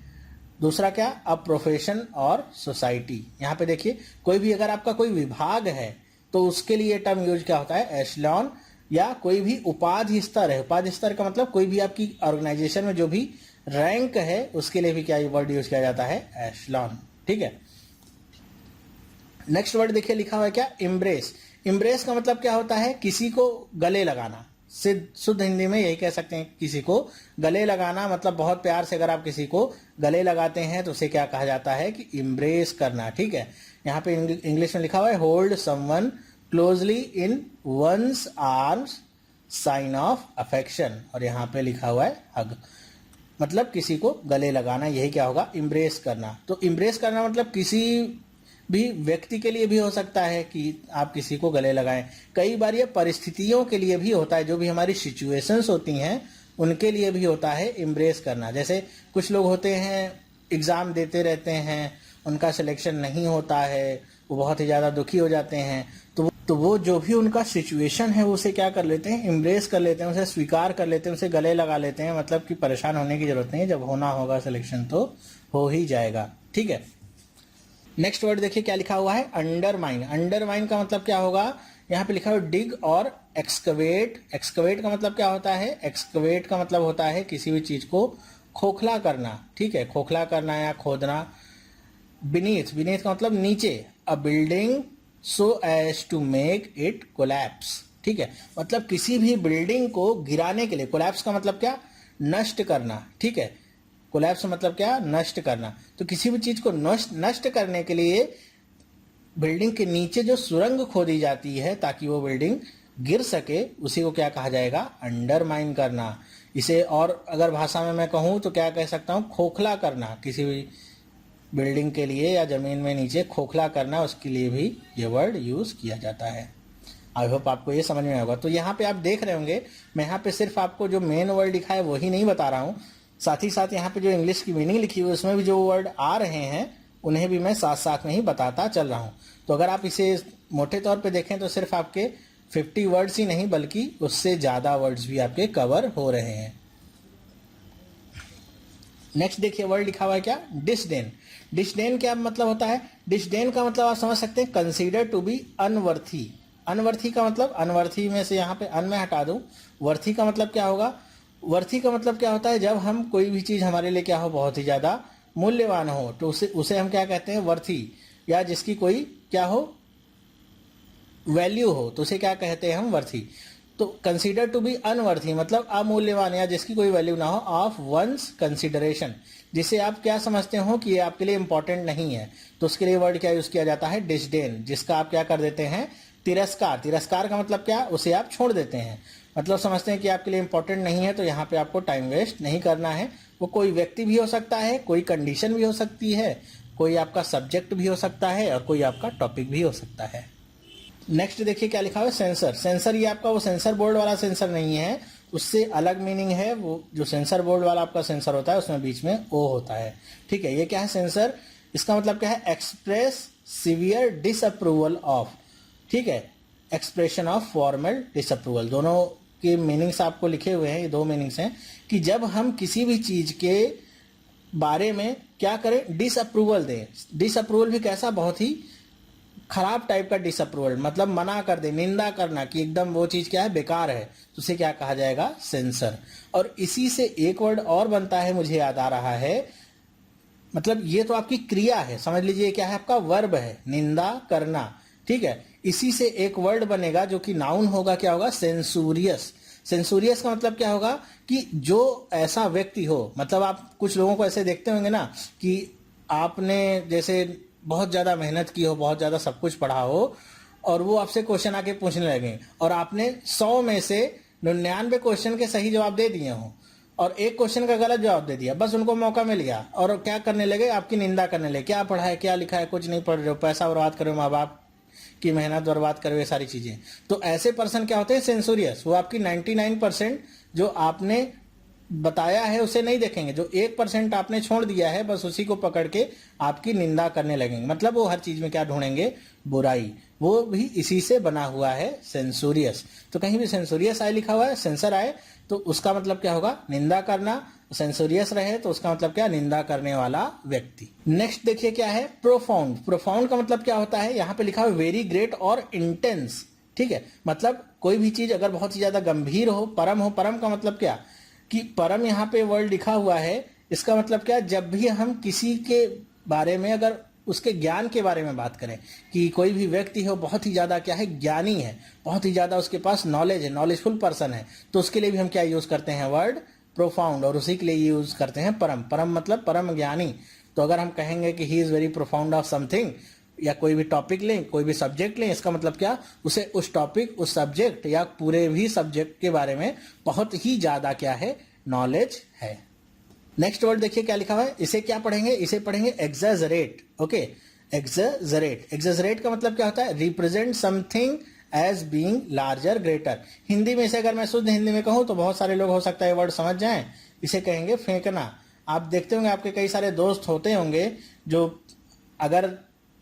A: दूसरा क्या, अ प्रोफेशन और सोसाइटी। यहाँ पे देखिए कोई भी अगर आपका कोई विभाग है तो उसके लिए टर्म यूज क्या होता है, एशलॉन, या कोई भी उपाधि स्तर है। उपाधि स्तर का मतलब कोई भी आपकी ऑर्गेनाइजेशन में जो भी रैंक है उसके लिए भी क्या वर्ड यूज किया जाता है, एशलॉन, ठीक है। नेक्स्ट वर्ड देखिए लिखा हुआ है क्या, इम्ब्रेस। इम्ब्रेस का मतलब क्या होता है, किसी को गले लगाना। शुद्ध हिंदी में यही कह सकते हैं, किसी को गले लगाना। मतलब बहुत प्यार से अगर आप किसी को गले लगाते हैं तो उसे क्या कहा जाता है कि इम्ब्रेस करना, ठीक है। यहाँ पे इंग्लिश में लिखा हुआ है hold someone closely in one's arms, sign of affection, और यहाँ पे लिखा हुआ है हग, मतलब किसी को गले लगाना, यही क्या होगा, इम्ब्रेस करना। तो इम्ब्रेस करना मतलब किसी भी व्यक्ति के लिए भी हो सकता है कि आप किसी को गले लगाएं, कई बार ये परिस्थितियों के लिए भी होता है, जो भी हमारी सिचुएशंस होती हैं उनके लिए भी होता है इम्ब्रेस करना। जैसे कुछ लोग होते हैं एग्ज़ाम देते रहते हैं, उनका सिलेक्शन नहीं होता है, वो बहुत ही ज़्यादा दुखी हो जाते हैं, तो वो जो भी उनका सिचुएशन है उसे क्या कर लेते हैं, इम्ब्रेस कर लेते हैं, उसे स्वीकार कर लेते हैं, उसे गले लगा लेते हैं, मतलब कि परेशान होने की जरूरत नहीं है, जब होना होगा सिलेक्शन तो हो ही जाएगा। ठीक है, नेक्स्ट वर्ड देखिए क्या लिखा हुआ है, अंडरमाइन। अंडरमाइन का मतलब क्या होगा, यहाँ पे लिखा हुआ डिग और एक्सकवेट। एक्सकवेट का मतलब क्या होता है, एक्सकवेट का मतलब होता है किसी भी चीज को खोखला करना। ठीक है, खोखला करना या खोदना। बीनीथ, बीनीथ का मतलब नीचे। A building so as to make it collapse. ठीक है, मतलब किसी भी बिल्डिंग को गिराने के लिए। कोलैप्स का मतलब क्या, नष्ट करना। ठीक है, कोलैप्स मतलब क्या, नष्ट करना। तो किसी भी चीज को नष्ट करने के लिए बिल्डिंग के नीचे जो सुरंग खोदी जाती है ताकि वो बिल्डिंग गिर सके, उसी को क्या कहा जाएगा, अंडरमाइन करना। इसे और अगर भाषा में मैं कहूँ तो क्या कह सकता हूँ, खोखला करना। किसी भी बिल्डिंग के लिए या जमीन में नीचे खोखला करना, उसके लिए भी ये वर्ड यूज किया जाता है। आई होप आपको ये समझ में आएगा। तो यहाँ पे आप देख रहे होंगे, मैं यहाँ पे सिर्फ आपको जो मेन वर्ड लिखा है वही नहीं बता रहा हूँ, साथ ही साथ यहाँ पे जो इंग्लिश की मीनिंग लिखी हुई है उसमें भी जो वर्ड आ रहे हैं उन्हें भी मैं साथ साथ में ही बताता चल रहा हूँ। तो अगर आप इसे मोटे तौर पे देखें तो सिर्फ आपके 50 वर्ड्स ही नहीं बल्कि उससे ज़्यादा वर्ड्स भी आपके कवर हो रहे हैं। नेक्स्ट देखिए वर्ड लिखा हुआ है क्या, डिसडेन। डिसडेन क्या मतलब होता है, डिसडेन का मतलब आप समझ सकते हैं consider to be unworthy. Unworthy का मतलब, अनवर्थी में से यहाँ पे अन में हटा दूं, वर्थी का मतलब क्या होगा, वर्थी का मतलब क्या होता है, जब हम कोई भी चीज हमारे लिए क्या हो, बहुत ही ज्यादा मूल्यवान हो, तो उसे हम क्या कहते हैं, वर्थी। या जिसकी कोई क्या हो, वैल्यू हो, तो उसे क्या कहते हैं हम, वर्थी। तो कंसीडर टू बी अनवर्थी मतलब अमूल्यवान या जिसकी कोई वैल्यू ना हो, ऑफ वंस कंसिडरेशन, जिसे आप क्या समझते हो कि ये आपके लिए इंपॉर्टेंट नहीं है, तो उसके लिए वर्ड क्या यूज किया जाता है, डिसडेन, जिसका आप क्या कर देते हैं, तिरस्कार। तिरस्कार का मतलब क्या, उसे आप छोड़ देते हैं, मतलब समझते हैं कि आपके लिए इंपॉर्टेंट नहीं है, तो यहाँ पे आपको टाइम वेस्ट नहीं करना है। वो कोई व्यक्ति भी हो सकता है, कोई कंडीशन भी हो सकती है, कोई आपका सब्जेक्ट भी हो सकता है, और कोई आपका टॉपिक भी हो सकता है। नेक्स्ट देखिए क्या लिखा हुआ है, सेंसर। सेंसर ये आपका वो सेंसर बोर्ड वाला सेंसर नहीं है, उससे अलग मीनिंग है। वो जो सेंसर बोर्ड वाला आपका सेंसर होता है उसमें बीच में ओ होता है। ठीक है, ये क्या है, सेंसर। इसका मतलब क्या है, एक्सप्रेस सीवियर डिसअप्रूवल ऑफ। ठीक है, एक्सप्रेशन ऑफ फॉर्मल डिसअप्रूवल, दोनों के मीनिंग्स आपको लिखे हुए हैं, ये दो मीनिंग्स हैं कि जब हम किसी भी चीज के बारे में क्या करें, डिसअप्रूवल दें। डिसअप्रूवल भी कैसा, बहुत ही खराब टाइप का डिसअप्रूवल, मतलब मना कर दे, निंदा करना कि एकदम वो चीज क्या है, बेकार है, तो उसे क्या कहा जाएगा, सेंसर। और इसी से एक वर्ड और बनता है, मुझे याद आ रहा है, मतलब ये तो आपकी क्रिया है, समझ लीजिए क्या है, आपका वर्ब है, निंदा करना। ठीक है, इसी से एक वर्ड बनेगा जो कि नाउन होगा, क्या होगा, सेंसूरियस। सेंसूरियस का मतलब क्या होगा कि जो ऐसा व्यक्ति हो, मतलब आप कुछ लोगों को ऐसे देखते होंगे ना कि आपने जैसे बहुत ज्यादा मेहनत की हो, बहुत ज्यादा सब कुछ पढ़ा हो, और वो आपसे क्वेश्चन आके पूछने लगे और आपने 100 में से 99 क्वेश्चन के सही जवाब दे दिए हो और एक क्वेश्चन का गलत जवाब दे दिया, बस उनको मौका मिल गया और क्या करने लगे, आपकी निंदा करने लगे, क्या पढ़ा है, क्या लिखा है, कुछ नहीं पढ़ रहे हो, पैसा बर्बाद करो, माँ बाप की मेहनत बर्बाद करो, ये सारी चीजें। तो ऐसे पर्सन क्या होते हैं, सेंसूरियस। वो आपकी 99% जो आपने बताया है उसे नहीं देखेंगे, जो 1% आपने छोड़ दिया है बस उसी को पकड़ के आपकी निंदा करने लगेंगे। मतलब वो हर चीज में क्या ढूंढेंगे, बुराई। वो भी इसी से बना हुआ है, सेंसूरियस। तो कहीं भी सेंसूरियस आए लिखा हुआ है, सेंसर आए तो उसका मतलब क्या होगा, निंदा करना। सेंसूरियस रहे तो उसका मतलब क्या, निंदा करने वाला व्यक्ति। नेक्स्ट देखिए क्या है, प्रोफाउंड। प्रोफाउंड का मतलब क्या होता है, यहाँ पे लिखा हुआ वेरी ग्रेट और इंटेंस। ठीक है, मतलब कोई भी चीज अगर बहुत ही ज्यादा गंभीर हो, परम हो। परम का मतलब क्या कि परम यहाँ पे वर्ड लिखा हुआ है, इसका मतलब क्या, जब भी हम किसी के बारे में, अगर उसके ज्ञान के बारे में बात करें कि कोई भी व्यक्ति हो बहुत ही ज्यादा क्या है, ज्ञानी है, बहुत ही ज्यादा उसके पास नॉलेज है, नॉलेजफुल पर्सन है, तो उसके लिए भी हम क्या यूज करते हैं, वर्ड प्रोफाउंड। और उसी के लिए यूज करते हैं परम। परम मतलब परम ज्ञानी। तो अगर हम कहेंगे कि he is very profound of something, या कोई भी टॉपिक लें, कोई भी सब्जेक्ट लें, इसका मतलब क्या, उसे उस टॉपिक, उस सब्जेक्ट या पूरे भी सब्जेक्ट के बारे में बहुत ही ज्यादा क्या है, नॉलेज है। नेक्स्ट वर्ड देखिए क्या लिखा हुआ है, इसे क्या पढ़ेंगे, इसे पढ़ेंगे एग्जैजरेट। Okay, exaggerate. एग्जैजरेट का मतलब क्या होता है, represent something as being larger, greater. Hindi में इसे अगर मैं शुद्ध हिंदी में कहूं तो बहुत सारे लोग हो सकता है वर्ड समझ जाएं, इसे कहेंगे फेंकना। आप देखते होंगे आपके कई सारे दोस्त होते होंगे जो अगर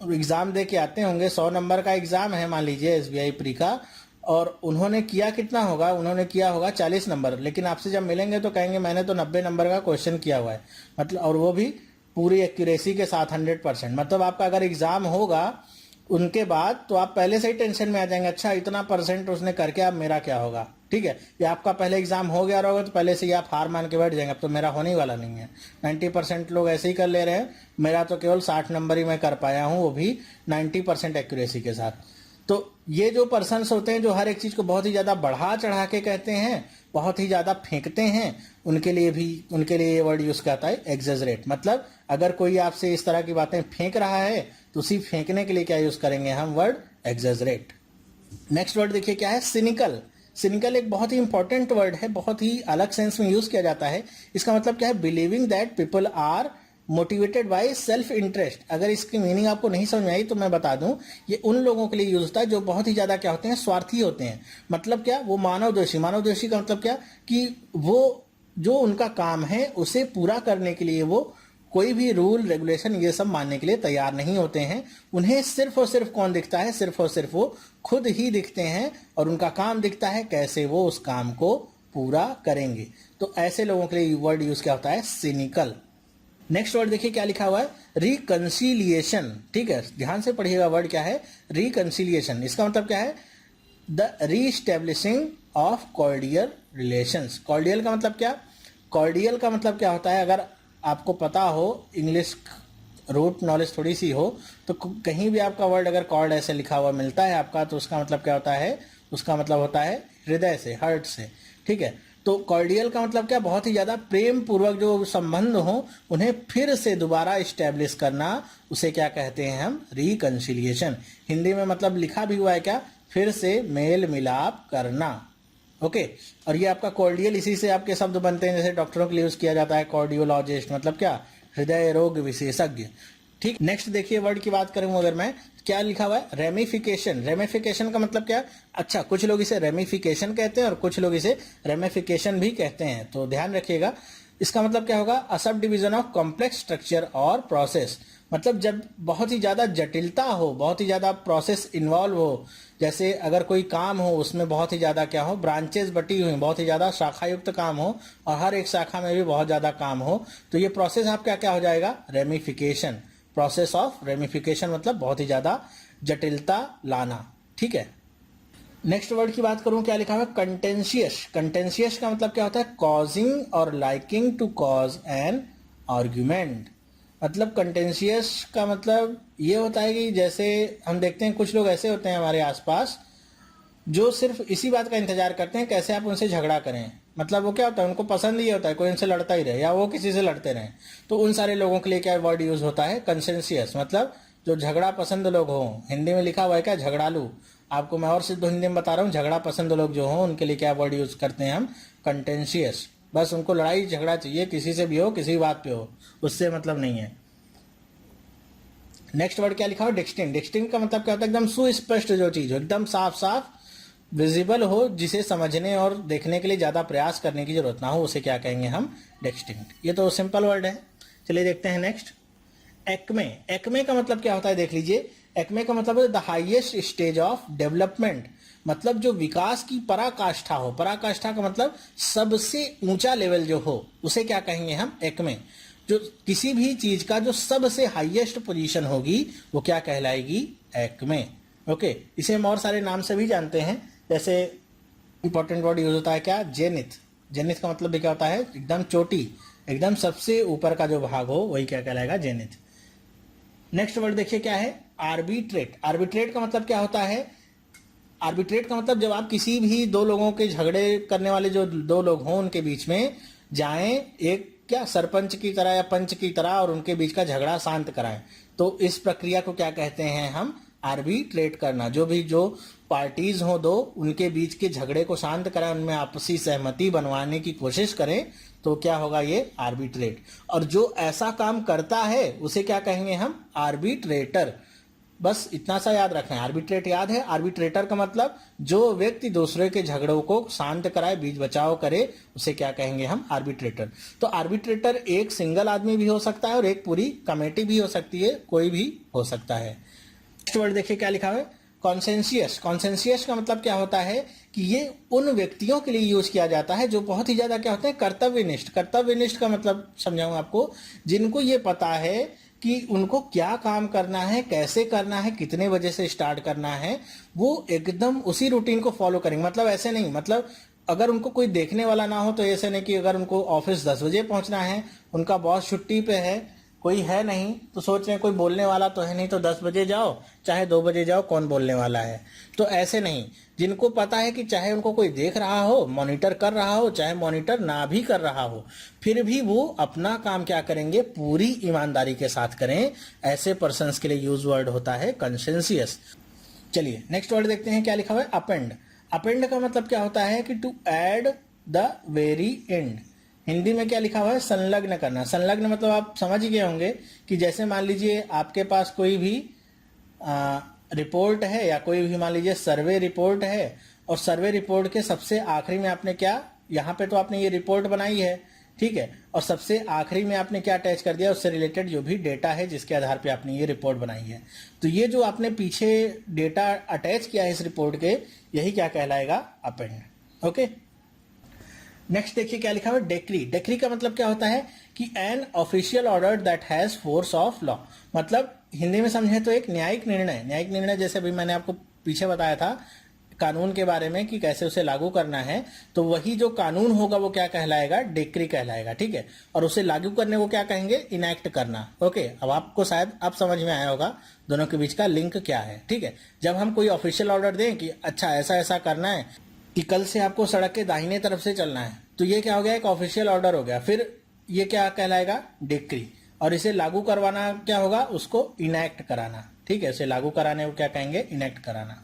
A: एग्जाम दे के आते होंगे, 100 नंबर का एग्जाम है मान लीजिए एसबीआई प्री का, और उन्होंने किया कितना होगा, उन्होंने किया होगा 40 नंबर, लेकिन आपसे जब मिलेंगे तो कहेंगे मैंने तो 90 नंबर का क्वेश्चन किया हुआ है, मतलब, और वो भी पूरी एक्यूरेसी के साथ 100%। मतलब आपका अगर एग्जाम होगा उनके बाद तो आप पहले से ही टेंशन में आ जाएंगे, अच्छा इतना परसेंट उसने करके अब मेरा क्या होगा, ठीक है। या आपका पहले एग्जाम हो गया होगा तो पहले से ही आप हार मान के बैठ जाएंगे, अब तो मेरा होने ही वाला नहीं है। 90% लोग ऐसे ही कर ले रहे हैं, मेरा तो केवल 60 नंबर ही मैं कर पाया हूँ, वो भी 90% एक्यूरेसी के साथ। तो ये जो पर्सन्स होते हैं जो हर एक चीज को बहुत ही ज्यादा बढ़ा चढ़ा के कहते हैं, बहुत ही ज्यादा फेंकते हैं, उनके लिए ये वर्ड यूज करता है एग्जैजरेट। मतलब अगर कोई आपसे इस तरह की बातें फेंक रहा है तो उसी फेंकने के लिए क्या यूज करेंगे हम, वर्ड एग्जैजरेट। नेक्स्ट वर्ड देखिए क्या है, सिनिकल। सिनिकल एक बहुत ही इंपॉर्टेंट वर्ड है, बहुत ही अलग सेंस में यूज किया जाता है। इसका मतलब क्या है, believing that people are motivated by self interest. अगर इसकी मीनिंग आपको नहीं समझ में आई तो मैं बता दूं, ये उन लोगों के लिए यूज होता है जो बहुत ही ज्यादा क्या होते हैं, स्वार्थी होते हैं। मतलब क्या, वो मानवद्वेषी। मानवद्वेषी का मतलब क्या, कि वो जो उनका काम है उसे पूरा करने के लिए वो कोई भी रूल रेगुलेशन ये सब मानने के लिए तैयार नहीं होते हैं। उन्हें सिर्फ और सिर्फ कौन दिखता है, सिर्फ और सिर्फ वो खुद ही दिखते हैं, और उनका काम दिखता है कैसे वो उस काम को पूरा करेंगे। तो ऐसे लोगों के लिए वर्ड यूज क्या होता है, सिनिकल। नेक्स्ट वर्ड देखिए क्या लिखा हुआ है, रिकंसिलिएशन। ठीक है, ध्यान से पढ़िएगा, वर्ड क्या है, रिकंसिलिएशन। इसका मतलब क्या है, the reestablishing of cordial relations. Cordial का मतलब क्या, कॉर्डियल का मतलब क्या होता है, अगर आपको पता हो, इंग्लिश रूट नॉलेज थोड़ी सी हो, तो कहीं भी आपका वर्ड अगर कॉर्ड ऐसे लिखा हुआ मिलता है आपका, तो उसका मतलब क्या होता है, उसका मतलब होता है हृदय से, हार्ट से। ठीक है, तो कॉर्डियल का मतलब क्या, बहुत ही ज्यादा प्रेम पूर्वक जो संबंध हो उन्हें फिर से दोबारा इस्टेब्लिश करना, उसे क्या कहते हैं हम, रिकंसिलिएशन। हिंदी में मतलब लिखा भी हुआ है क्या, फिर से मेल मिलाप करना। ओके, और ये आपका कॉर्डियल, इसी से आपके शब्द बनते हैं, जैसे डॉक्टरों के लिए यूज किया जाता है कार्डियोलॉजिस्ट, मतलब क्या, हृदय रोग विशेषज्ञ। ठीक, नेक्स्ट देखिए वर्ड की बात करूं अगर मैं, क्या लिखा हुआ है, रेमिफिकेशन। रेमिफिकेशन का मतलब क्या, अच्छा कुछ लोग इसे रेमिफिकेशन कहते हैं और कुछ लोग इसे रेमिफिकेशन भी कहते हैं, तो ध्यान रखिएगा। इसका मतलब क्या होगा, a subdivision of complex structure और प्रोसेस। मतलब जब बहुत ही ज्यादा जटिलता हो, बहुत ही ज्यादा प्रोसेस इन्वॉल्व हो, जैसे अगर कोई काम हो उसमें बहुत ही ज्यादा क्या हो, ब्रांचेस बटी हुई, बहुत ही ज्यादा शाखा युक्त काम हो, और हर एक शाखा में भी बहुत ज्यादा काम हो, तो ये प्रोसेस आपका क्या हो जाएगा, रेमिफिकेशन। प्रोसेस ऑफ रेमिफिकेशन मतलब बहुत ही ज्यादा जटिलता लाना। ठीक है, नेक्स्ट वर्ड की बात करूं, क्या लिखा हुआ है, कंटेंशियस। कंटेंशियस का मतलब क्या होता है, causing or liking to cause an argument. मतलब कंटेंशियस का मतलब ये होता है कि जैसे हम देखते हैं कुछ लोग ऐसे होते हैं हमारे आसपास जो सिर्फ इसी बात का इंतजार करते हैं कैसे आप उनसे झगड़ा करें। मतलब वो क्या होता है, उनको पसंद ये होता है कोई उनसे लड़ता ही रहे या वो किसी से लड़ते रहे। तो उन सारे लोगों के लिए क्या वर्ड यूज होता है, कंसेंशियस। मतलब जो झगड़ा पसंद लोग हों, हिंदी में लिखा हुआ है क्या, झगड़ालू। आपको मैं और सिर्फ हिंदी में बता रहा हूँ, झगड़ा पसंद लोग जो हों उनके लिए क्या वर्ड यूज करते हैं हम, कंटेंशियस। बस उनको लड़ाई झगड़ा चाहिए, किसी से भी हो, किसी बात पे हो, उससे मतलब नहीं है। नेक्स्ट वर्ड क्या लिखा हो, डिस्टिंक्ट। डिस्टिंक्ट का मतलब क्या होता है, एकदम सुस्पष्ट जो चीज हो, एकदम साफ साफ विजिबल हो, जिसे समझने और देखने के लिए ज्यादा प्रयास करने की जरूरत ना हो, उसे क्या कहेंगे हम, डिस्टिंक्ट। ये तो सिंपल वर्ड है। चलिए देखते हैं नेक्स्ट, एक्मे। एक्मे का मतलब क्या होता है, देख लीजिए। एक्मे का मतलब है the highest stage of development. मतलब जो विकास की पराकाष्ठा हो, पराकाष्ठा का मतलब सबसे ऊंचा लेवल जो हो, उसे क्या कहेंगे हम, एक्मे। जो किसी भी चीज का जो सबसे हाईएस्ट पोजीशन होगी वो क्या कहलाएगी, एक्मे। ओके, इसे हम और सारे नाम से भी जानते हैं, जैसे इंपॉर्टेंट वर्ड यूज होता है क्या, जेनिथ। जेनिथ का मतलब भी क्या होता है, एकदम चोटी, एकदम सबसे ऊपर का जो भाग हो वही क्या कहलाएगा, जेनिथ। नेक्स्ट वर्ड देखिए क्या है, आर्बिट्रेट। आर्बिट्रेट का मतलब क्या होता है, आर्बिट्रेट का मतलब जब आप किसी भी दो लोगों के झगड़े करने वाले जो दो लोग हों उनके बीच में जाएं, एक क्या सरपंच की तरह या पंच की तरह, और उनके बीच का झगड़ा शांत कराएं, तो इस प्रक्रिया को क्या कहते हैं हम? आर्बिट्रेट करना। जो पार्टीज हो दो, उनके बीच के झगड़े को शांत कराएं, उनमें आपसी सहमति बनवाने की कोशिश करें, तो क्या होगा? ये आर्बिट्रेट। और जो ऐसा काम करता है उसे क्या कहेंगे हम? आर्बिट्रेटर। बस इतना सा याद रखना है। आर्बिट्रेट याद है? आर्बिट्रेटर का मतलब जो व्यक्ति दूसरे के झगड़ों को शांत कराए, बीच बचाव करे, उसे क्या कहेंगे हम? आर्बिट्रेटर। तो आर्बिट्रेटर एक सिंगल आदमी भी हो सकता है और एक पूरी कमेटी भी हो सकती है, कोई भी हो सकता है। नेक्स्ट वर्ड देखिए क्या लिखा है? कॉन्सेंसियस। कॉन्सेंसियस का मतलब क्या होता है कि ये उन व्यक्तियों के लिए यूज किया जाता है जो बहुत ही ज्यादा क्या होते हैं? कर्तव्यनिष्ठ। कर्तव्यनिष्ठ का मतलब समझाऊं आपको, जिनको ये पता है कि उनको क्या काम करना है, कैसे करना है, कितने बजे से स्टार्ट करना है, वो एकदम उसी रूटीन को फॉलो करेंगे। मतलब ऐसे नहीं, मतलब अगर उनको कोई देखने वाला ना हो तो ऐसे नहीं कि अगर उनको ऑफिस 10 बजे पहुंचना है, उनका बॉस छुट्टी पे है, कोई है नहीं, तो सोच रहे हैं कोई बोलने वाला तो है नहीं, तो 10 बजे जाओ चाहे 2 बजे जाओ, कौन बोलने वाला है? तो ऐसे नहीं, जिनको पता है कि चाहे उनको कोई देख रहा हो, मॉनिटर कर रहा हो, चाहे मॉनिटर ना भी कर रहा हो, फिर भी वो अपना काम क्या करेंगे? पूरी ईमानदारी के साथ करें। ऐसे पर्सन्स के लिए यूज वर्ड होता है कॉन्सेंसियस। चलिए नेक्स्ट वर्ड देखते हैं क्या लिखा हुआ है? अपेंड। अपेंड का मतलब क्या होता है कि to add the very end. Hindi में क्या लिखा हुआ है? संलग्न करना। संलग्न मतलब आप समझ ही गए होंगे कि जैसे मान लीजिए आपके पास कोई भी रिपोर्ट है, या कोई भी मान लीजिए सर्वे रिपोर्ट है, और सर्वे रिपोर्ट के सबसे आखिरी में आपने क्या, यहाँ पे तो आपने ये रिपोर्ट बनाई है, ठीक है, और सबसे आखिरी में आपने क्या अटैच कर दिया? उससे रिलेटेड जो भी डेटा है जिसके आधार पे आपने ये रिपोर्ट बनाई है, तो ये जो आपने पीछे डेटा अटैच किया है इस रिपोर्ट के, यही क्या कहलाएगा? अपेंड। ओके, नेक्स्ट देखिए क्या लिखा हुआ है? डेक्री। डेक्री का मतलब क्या होता है कि an official order that has force of law. मतलब हिंदी में समझे तो एक न्यायिक निर्णय। न्यायिक निर्णय जैसे अभी मैंने आपको पीछे बताया था कानून के बारे में कि कैसे उसे लागू करना है, तो वही जो कानून होगा वो क्या कहलाएगा? डेक्री कहलाएगा, ठीक है। और उसे लागू करने को क्या कहेंगे? इनैक्ट करना। ओके, अब आपको शायद अब समझ में आया होगा दोनों के बीच का लिंक क्या है, ठीक है। जब हम कोई ऑफिशियल ऑर्डर दें कि अच्छा ऐसा ऐसा करना है कि कल से आपको सड़क के दाहिने तरफ से चलना है, तो ये क्या हो गया? एक ऑफिशियल ऑर्डर हो गया। फिर ये क्या कहलाएगा? डिक्री। और इसे लागू करवाना क्या होगा? उसको इनैक्ट कराना, ठीक है। इसे लागू कराने को क्या कहेंगे? इनैक्ट कराना।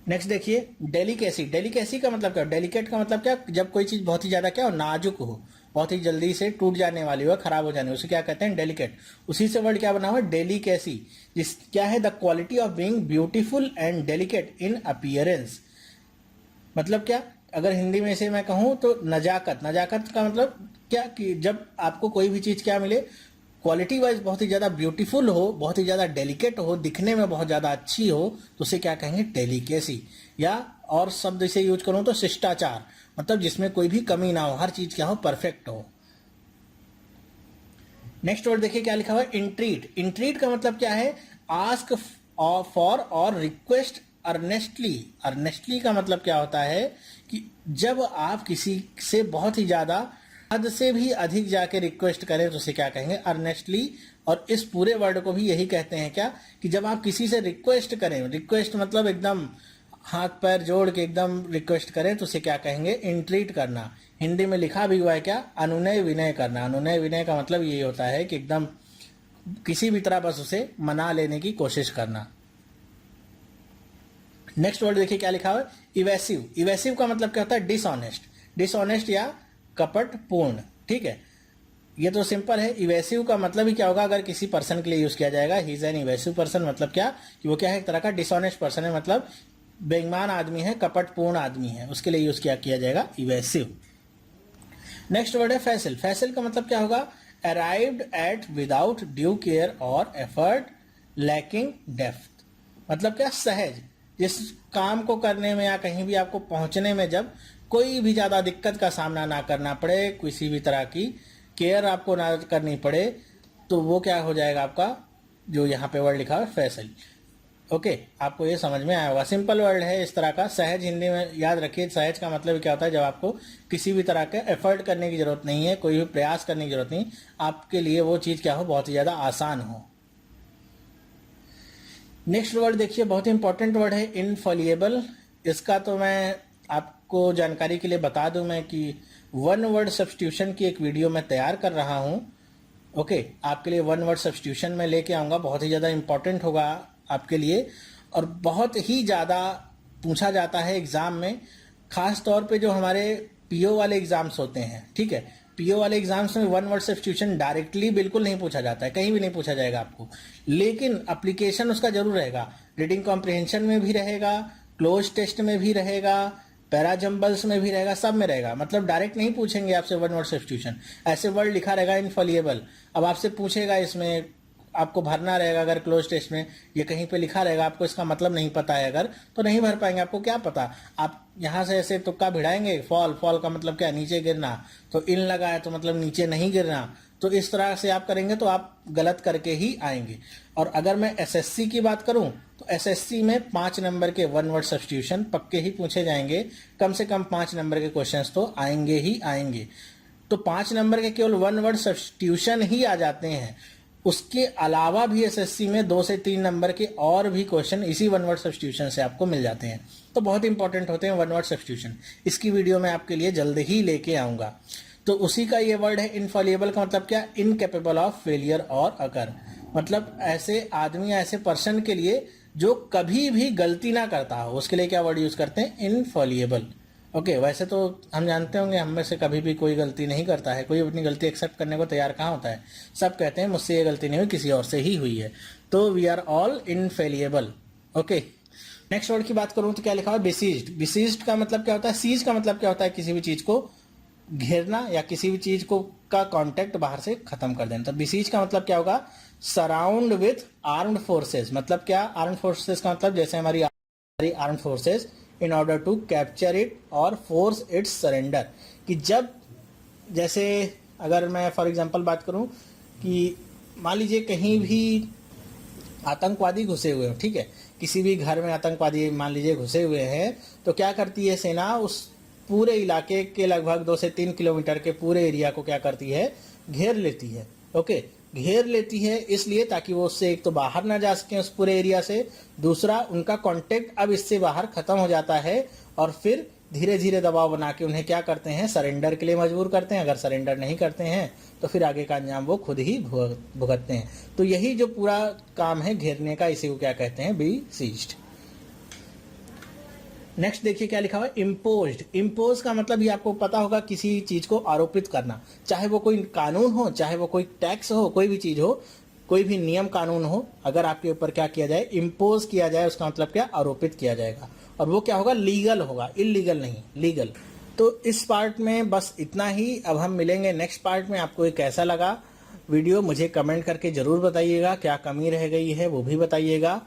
A: नेक्स्ट देखिए डेलिकेसी। डेलिकेसी का मतलब क्या? डेलिकेट का मतलब क्या? जब कोई चीज बहुत ही ज्यादा क्या हो? नाजुक हो, बहुत ही जल्दी से टूट जाने वाली हो, खराब हो जाने, उसे क्या कहते हैं? डेलिकेट। उसी से वर्ड क्या बना हुआ? डेलिकेसी। जिस क्या है? The quality of being beautiful and delicate in appearance. मतलब क्या? अगर हिंदी में इसे मैं कहूं तो नजाकत। नजाकत का मतलब क्या कि जब आपको कोई भी चीज क्या मिले, क्वालिटी वाइज बहुत ही ज्यादा ब्यूटीफुल हो, बहुत ही ज्यादा डेलिकेट हो, दिखने में बहुत ज्यादा अच्छी हो, तो उसे क्या कहेंगे? डेलिकेसी। या और शब्द इसे यूज करूं तो शिष्टाचार, मतलब जिसमें कोई भी कमी ना हो, हर चीज क्या हो? परफेक्ट हो। नेक्स्ट वर्ड देखिए क्या लिखा हुआ है? इंट्रीट। इंट्रीट का मतलब क्या है? आस्क फॉर और रिक्वेस्ट अर्नेस्टली। अर्नेस्टली का मतलब क्या होता है कि जब आप किसी से बहुत ही ज्यादा, हद से भी अधिक जाके रिक्वेस्ट करें, तो उसे क्या कहेंगे? अर्नेस्टली। और इस पूरे वर्ड को भी यही कहते हैं क्या, कि जब आप किसी से रिक्वेस्ट करें, रिक्वेस्ट मतलब एकदम हाथ पैर जोड़ के एकदम रिक्वेस्ट करें, तो उसे क्या कहेंगे? इंट्रीट करना। हिंदी में लिखा भी हुआ है क्या? अनुनय विनय करना। अनुनय विनय का मतलब ये होता है कि एकदम किसी भी तरह बस उसे मना लेने की कोशिश करना। नेक्स्ट वर्ड देखिए क्या लिखा हुआ है? इवेसिव। इवेसिव का मतलब क्या होता है? डिसऑनेस्ट। डिसऑनेस्ट या कपट पूर्ण, ठीक है। ये तो सिंपल है। इवेसिव का मतलब ही क्या होगा अगर किसी पर्सन के लिए यूज किया जाएगा? He is an evasive person. मतलब क्या कि वो क्या है? एक तरह का डिसऑनेस्ट पर्सन है, मतलब बेईमान आदमी है, कपटपूर्ण आदमी है, उसके लिए यूज किया जाएगा इवेसिव। नेक्स्ट वर्ड है फैसिल। फैसिल का मतलब क्या होगा? Arrived at without due care और एफर्ट, लैकिंग डेप्थ। मतलब क्या? सहज। जिस काम को करने में या कहीं भी आपको पहुंचने में जब कोई भी ज्यादा दिक्कत का सामना ना करना पड़े, किसी भी तरह की केयर आपको ना करनी पड़े, तो वो क्या हो जाएगा आपका? जो यहाँ पे वर्ड लिखा है फैसिल। ओके, आपको ये समझ में आया होगा। सिंपल वर्ड है इस तरह का। सहज हिंदी में याद रखिए, सहज का मतलब क्या होता है? जब आपको किसी भी तरह के एफर्ट करने की जरूरत नहीं है, कोई भी प्रयास करने की जरूरत नहीं, आपके लिए वो चीज क्या हो? बहुत ही ज्यादा आसान हो। नेक्स्ट वर्ड देखिए, बहुत ही इंपॉर्टेंट वर्ड है इनफॉलिएबल। इसका तो मैं आपको जानकारी के लिए बता दूं मैं कि वन वर्ड सब्स्टिट्यूशन की एक वीडियो मैं तैयार कर रहा हूं, ओके, आपके लिए वन वर्ड सब्स्टिट्यूशन में लेके आऊँगा, बहुत ही ज़्यादा इंपॉर्टेंट होगा आपके लिए और बहुत ही ज़्यादा पूछा जाता है एग्ज़ाम में, खास तौर पे जो हमारे पीओ वाले एग्ज़ाम्स होते हैं, ठीक है। पीओ वाले एग्जाम्स में वन वर्ड सब्स्टिट्यूशन डायरेक्टली बिल्कुल नहीं पूछा जाता है, कहीं भी नहीं पूछा जाएगा आपको, लेकिन एप्लीकेशन उसका जरूर रहेगा। रीडिंग कॉम्प्रिहेंशन में भी रहेगा, क्लोज टेस्ट में भी रहेगा, पैराजम्बल्स में भी रहेगा, सब में रहेगा। मतलब डायरेक्ट नहीं पूछेंगे आपसे वन वर्ड सब्स्टिट्यूशन, ऐसे वर्ड लिखा रहेगा इनफॉलिएबल। अब आपसे पूछेगा, इसमें आपको भरना रहेगा, अगर क्लोज टेस्ट में ये कहीं पे लिखा रहेगा, आपको इसका मतलब नहीं पता है अगर, तो नहीं भर पाएंगे। आपको क्या पता, आप यहाँ से ऐसे तुक्का भिड़ाएंगे, फॉल, फॉल का मतलब क्या, नीचे गिरना, तो इन लगा है तो मतलब नीचे नहीं गिरना, तो इस तरह से आप करेंगे तो आप गलत करके ही आएंगे। और अगर मैं एसएससी की बात करूं तो एसएससी में 5 नंबर के वन वर्ड सब्स्टिट्यूशन पक्के ही पूछे जाएंगे, कम से कम 5 नंबर के क्वेश्चंस तो आएंगे ही आएंगे। तो 5 नंबर के केवल वन वर्ड सब्स्टिट्यूशन ही आ जाते हैं, उसके अलावा भी एसएससी में 2 से 3 नंबर के और भी क्वेश्चन इसी वन वर्ड सब्स्टिट्यूशन से आपको मिल जाते हैं, तो बहुत इंपॉर्टेंट होते हैं वन वर्ड सब्स्टिट्यूशन। इसकी वीडियो मैं आपके लिए जल्द ही लेके आऊँगा। तो उसी का ये वर्ड है इनफॉलिएबल, का मतलब क्या, इनकेपेबल ऑफ फेलियर और अकर, मतलब ऐसे आदमी, ऐसे पर्सन के लिए जो कभी भी गलती ना करता हो, उसके लिए क्या वर्ड यूज़ करते हैं, इनफॉलिएबल। ओके, वैसे तो हम जानते होंगे हम में से कभी भी कोई गलती नहीं करता है, कोई अपनी गलती एक्सेप्ट करने को तैयार कहाँ होता है, सब कहते हैं मुझसे ये गलती नहीं हुई, किसी और से ही हुई है। तो we are all infallible. Okay, next word की बात करूँ तो क्या लिखा हुआ है, बिसीज्ड। बिसीज्ड का मतलब क्या होता है, सीज का मतलब क्या होता है, किसी भी चीज़ को घेरना या किसी भी चीज़ को का कांटेक्ट बाहर से खत्म कर देना। तो बिसीज का मतलब क्या होगा, सराउंड विथ आर्म्ड फोर्सेस। मतलब क्या, आर्म्ड फोर्सेस का मतलब जैसे हमारी armed forces in order to capture it or force its surrender, कि जब, जैसे अगर मैं फॉर एग्जांपल बात करूं कि मान लीजिए कहीं भी आतंकवादी घुसे हुए हो, ठीक है, किसी भी घर में आतंकवादी मान लीजिए घुसे हुए हैं, तो क्या करती है सेना, उस पूरे इलाके के लगभग 2 से 3 किलोमीटर के पूरे एरिया को क्या करती है, घेर लेती है। ओके, घेर लेती है इसलिए ताकि वो उससे एक तो बाहर ना जा सकें उस पूरे एरिया से, दूसरा उनका कांटेक्ट अब इससे बाहर खत्म हो जाता है, और फिर धीरे धीरे दबाव बना के उन्हें क्या करते हैं, सरेंडर के लिए मजबूर करते हैं। अगर सरेंडर नहीं करते हैं तो फिर आगे का अंजाम वो खुद ही भुगतते हैं। तो यही जो पूरा काम है घेरने का, इसी को क्या कहते हैं, बिसीज्ड। नेक्स्ट देखिए क्या लिखा हुआ है, इम्पोज्ड। इम्पोज का मतलब ये आपको पता होगा, किसी चीज को आरोपित करना, चाहे वो कोई कानून हो, चाहे वो कोई टैक्स हो, कोई भी चीज हो, कोई भी नियम कानून हो, अगर आपके ऊपर क्या किया जाए, इम्पोज किया जाए, उसका मतलब क्या, आरोपित किया जाएगा। और वो क्या होगा, लीगल होगा, इलीगल नहीं, लीगल। तो इस पार्ट में बस इतना ही। अब हम मिलेंगे नेक्स्ट पार्ट में। आपको ये कैसा लगा वीडियो मुझे कमेंट करके जरूर बताइएगा, क्या कमी रह गई है वो भी बताइएगा।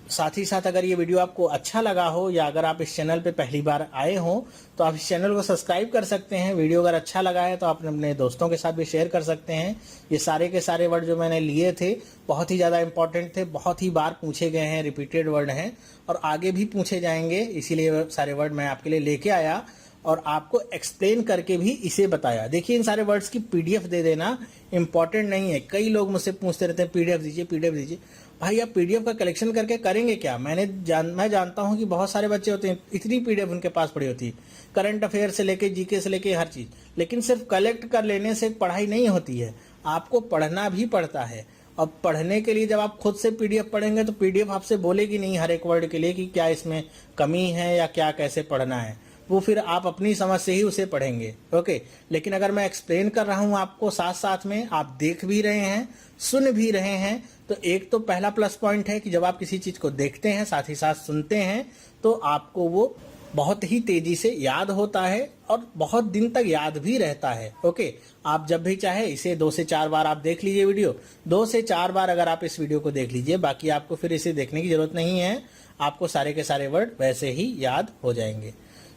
A: साथ ही साथ अगर ये वीडियो आपको अच्छा लगा हो, या अगर आप इस चैनल पे पहली बार आए हो, तो आप इस चैनल को सब्सक्राइब कर सकते हैं। वीडियो अगर अच्छा लगा है तो आप अपने दोस्तों के साथ भी शेयर कर सकते हैं। ये सारे के सारे वर्ड जो मैंने लिए थे बहुत ही ज़्यादा इंपॉर्टेंट थे, बहुत ही बार पूछे गए हैं, रिपीटेड वर्ड हैं और आगे भी पूछे जाएंगे, इसीलिए सारे वर्ड मैं आपके लिए लेके आया और आपको एक्सप्लेन करके भी इसे बताया। देखिए, इन सारे वर्ड्स की पीडीएफ दे देना इम्पॉर्टेंट नहीं है। कई लोग मुझसे पूछते रहते हैं पीडीएफ दीजिए, पीडीएफ दीजिए। भाई, आप पीडीएफ का कलेक्शन करके करेंगे क्या? मैं जानता हूं कि बहुत सारे बच्चे होते हैं, इतनी पीडीएफ उनके पास पड़ी होती है, करंट अफेयर से लेके जीके से लेके हर चीज़। लेकिन सिर्फ कलेक्ट कर लेने से पढ़ाई नहीं होती है, आपको पढ़ना भी पड़ता है। और पढ़ने के लिए जब आप खुद से पीडीएफ पढ़ेंगे तो पीडीएफ आपसे बोलेगी नहीं हर एक वर्ड के लिए कि क्या इसमें कमी है या क्या कैसे पढ़ना है, वो फिर आप अपनी समझ से ही उसे पढ़ेंगे। ओके, लेकिन अगर मैं एक्सप्लेन कर रहा हूं आपको, साथ साथ में आप देख भी रहे हैं, सुन भी रहे हैं, तो एक तो पहला प्लस पॉइंट है कि जब आप किसी चीज को देखते हैं साथ ही साथ सुनते हैं तो आपको वो बहुत ही तेजी से याद होता है और बहुत दिन तक याद भी रहता है। ओके, आप जब भी चाहे इसे 2 से 4 बार आप देख लीजिए वीडियो, 2 से 4 बार अगर आप इस वीडियो को देख लीजिए, बाकी आपको फिर इसे देखने की जरूरत नहीं है, आपको सारे के सारे वर्ड वैसे ही याद हो जाएंगे।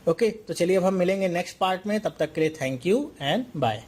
A: ओके, तो चलिए अब हम मिलेंगे नेक्स्ट पार्ट में, तब तक के लिए थैंक यू एंड बाय।